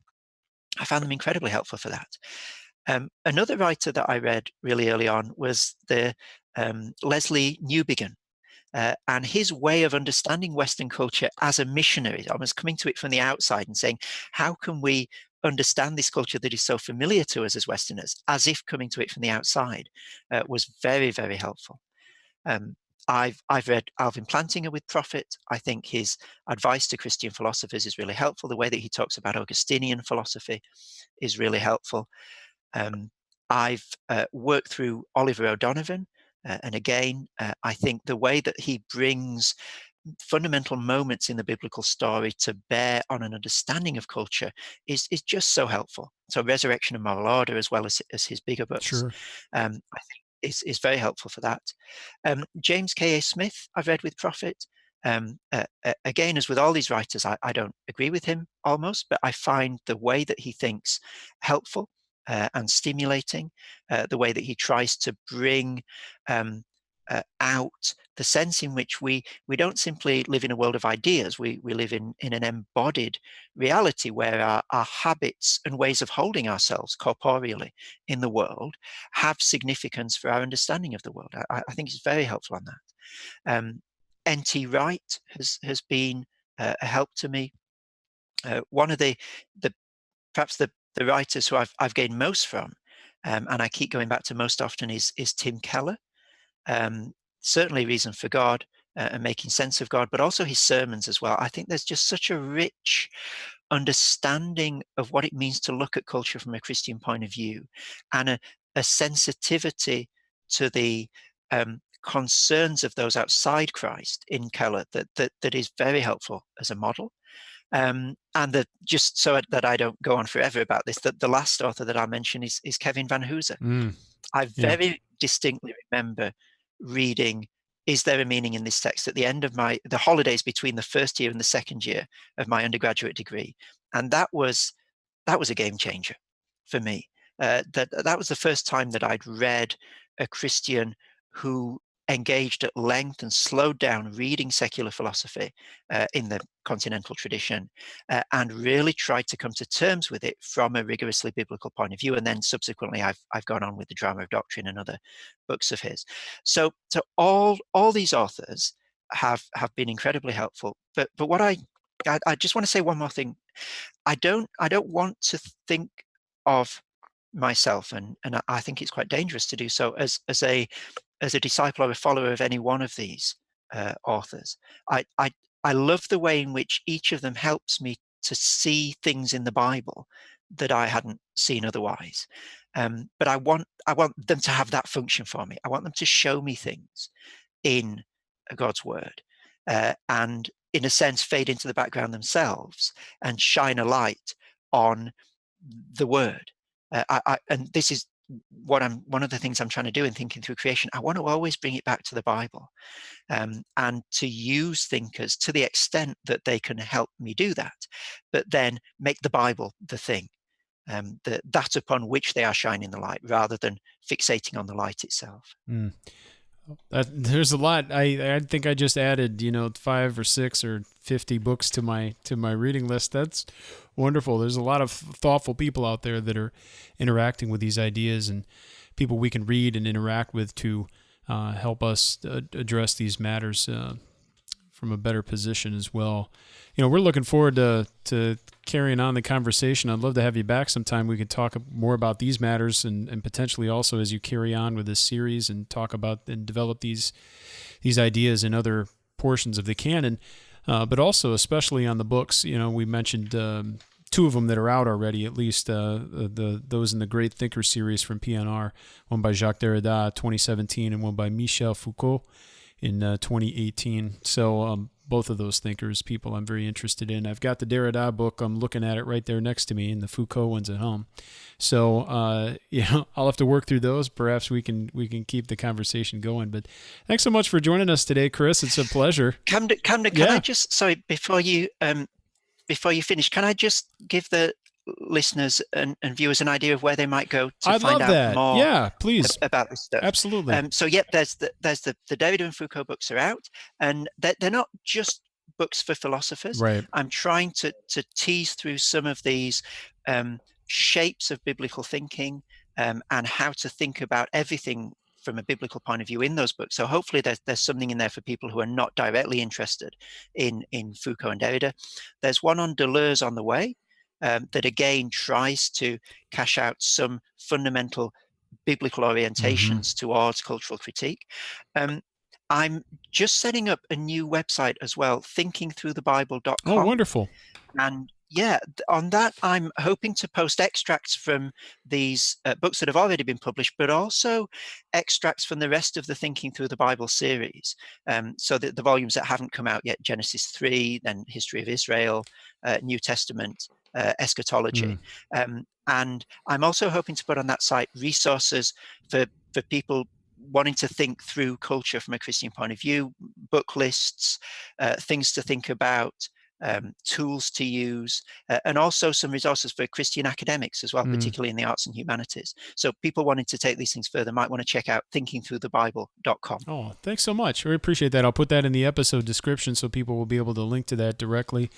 I found them incredibly helpful for that. Another writer that I read really early on was the Leslie Newbigin. And his way of understanding Western culture as a missionary, almost coming to it from the outside and saying, how can we understand this culture that is so familiar to us as Westerners, as if coming to it from the outside, was very, very helpful. I've read Alvin Plantinga with Prophet. I think his advice to Christian philosophers is really helpful. The way that he talks about Augustinian philosophy is really helpful. I've worked through Oliver O'Donovan, and again, I think the way that he brings fundamental moments in the biblical story to bear on an understanding of culture is just so helpful. So Resurrection and Moral Order, as well as his bigger books, Sure. I think is very helpful for that. James K.A. Smith, I've read with Prophet. Again, as with all these writers, I don't agree with him almost, but I find the way that he thinks helpful and stimulating, the way that he tries to bring out the sense in which we don't simply live in a world of ideas. We live in an embodied reality where our habits and ways of holding ourselves corporeally in the world have significance for our understanding of the world. I think it's very helpful on that. N.T. Wright has been a help to me. One of the perhaps the writers who I've gained most from, and I keep going back to most often, is Tim Keller. Certainly Reason for God and Making Sense of God, but also his sermons as well. I think there's just such a rich understanding of what it means to look at culture from a Christian point of view, and a sensitivity to the concerns of those outside Christ in Keller that is very helpful as a model. And just so that I don't go on forever about this, the last author that I mention is Kevin Van Hooser. I very distinctly remember reading Is There a Meaning in This Text at the end of the holidays between the first year and the second year of my undergraduate degree. And that was a game changer for me. That was the first time that I'd read a Christian who engaged at length and slowed down reading secular philosophy in the continental tradition, and really tried to come to terms with it from a rigorously biblical point of view. And then subsequently, I've gone on with the Drama of Doctrine and other books of his. So all these authors have been incredibly helpful. But what I just want to say one more thing. I don't want to think of myself, and I think it's quite dangerous to do so, as a disciple or a follower of any one of these authors. I love the way in which each of them helps me to see things in the Bible that I hadn't seen otherwise. But I want them to have that function for me. I want them to show me things in God's word, and in a sense fade into the background themselves and shine a light on the word. And this is one of the things I'm trying to do in thinking through creation. I want to always bring it back to the Bible, and to use thinkers to the extent that they can help me do that, but then make the Bible the thing, that upon which they are shining the light, rather than fixating on the light itself. There's a lot. I think I just added 5 or 6 or 50 books to my reading list. That's wonderful. There's a lot of thoughtful people out there that are interacting with these ideas, and people we can read and interact with to help us address these matters from a better position as well. We're looking forward to carrying on the conversation. I'd love to have you back sometime. We could talk more about these matters, and potentially also as you carry on with this series and talk about and develop these ideas in other portions of the canon, but also especially on the books. We mentioned 2 of them that are out already, at least those in the Great Thinker series from PNR, one by Jacques Derrida 2017 and one by Michel Foucault in 2018. So both of those thinkers, people I'm very interested in. I've got the Derrida book. I'm looking at it right there next to me, and the Foucault one's at home. So I'll have to work through those. Perhaps we can keep the conversation going. But thanks so much for joining us today, Chris. It's a pleasure. Camden, can I just, sorry, before you finish, can I just give the listeners and viewers an idea of where they might go to find out more? Yeah, please. About this stuff. Absolutely. So there's the Derrida and Foucault books are out, and they're not just books for philosophers. Right. I'm trying to tease through some of these shapes of biblical thinking, and how to think about everything from a biblical point of view in those books. So hopefully there's something in there for people who are not directly interested in Foucault and Derrida. There's one on Deleuze on the way that again tries to cash out some fundamental biblical orientations towards cultural critique. I'm just setting up a new website as well, thinkingthroughthebible.com. Oh, wonderful. And yeah, on that, I'm hoping to post extracts from these books that have already been published, but also extracts from the rest of the Thinking Through the Bible series. So the volumes that haven't come out yet, Genesis 3, then History of Israel, New Testament, Eschatology. And I'm also hoping to put on that site resources for people wanting to think through culture from a Christian point of view, book lists, things to think about, tools to use, and also some resources for Christian academics as well, particularly in the arts and humanities. So people wanting to take these things further might want to check out thinkingthroughthebible.com. Oh, thanks so much. We appreciate that. I'll put that in the episode description so people will be able to link to that directly.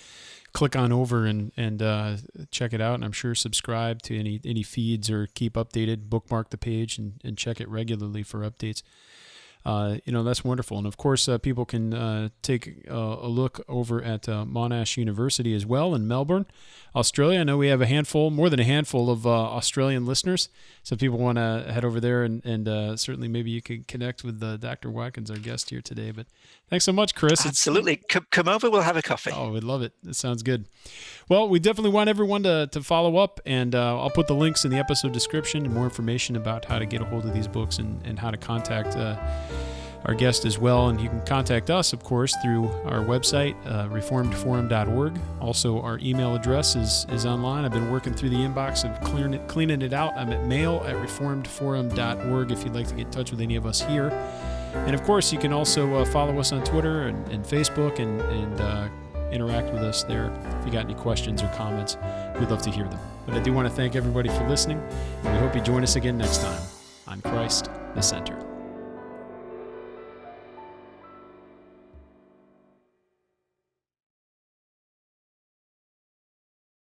Click on over and check it out, and I'm sure subscribe to any feeds or keep updated. Bookmark the page and check it regularly for updates. That's wonderful. And of course, people can take a look over at Monash University as well in Melbourne, Australia. I know we have more than a handful of Australian listeners. So if people want to head over there and certainly maybe you could connect with Dr. Watkins, our guest here today. But thanks so much, Chris. Absolutely. Come over. We'll have a coffee. Oh, we'd love it. That sounds good. Well, we definitely want everyone to follow up, and I'll put the links in the episode description and more information about how to get a hold of these books and how to contact our guest as well. And you can contact us, of course, through our website, reformedforum.org. Also, our email address is online. I've been working through the inbox and cleaning it out. I'm at mail@reformedforum.org if you'd like to get in touch with any of us here. And of course, you can also follow us on Twitter and Facebook and interact with us there. If you got any questions or comments, we'd love to hear them. But I do want to thank everybody for listening, and we hope you join us again next time on Christ the Center.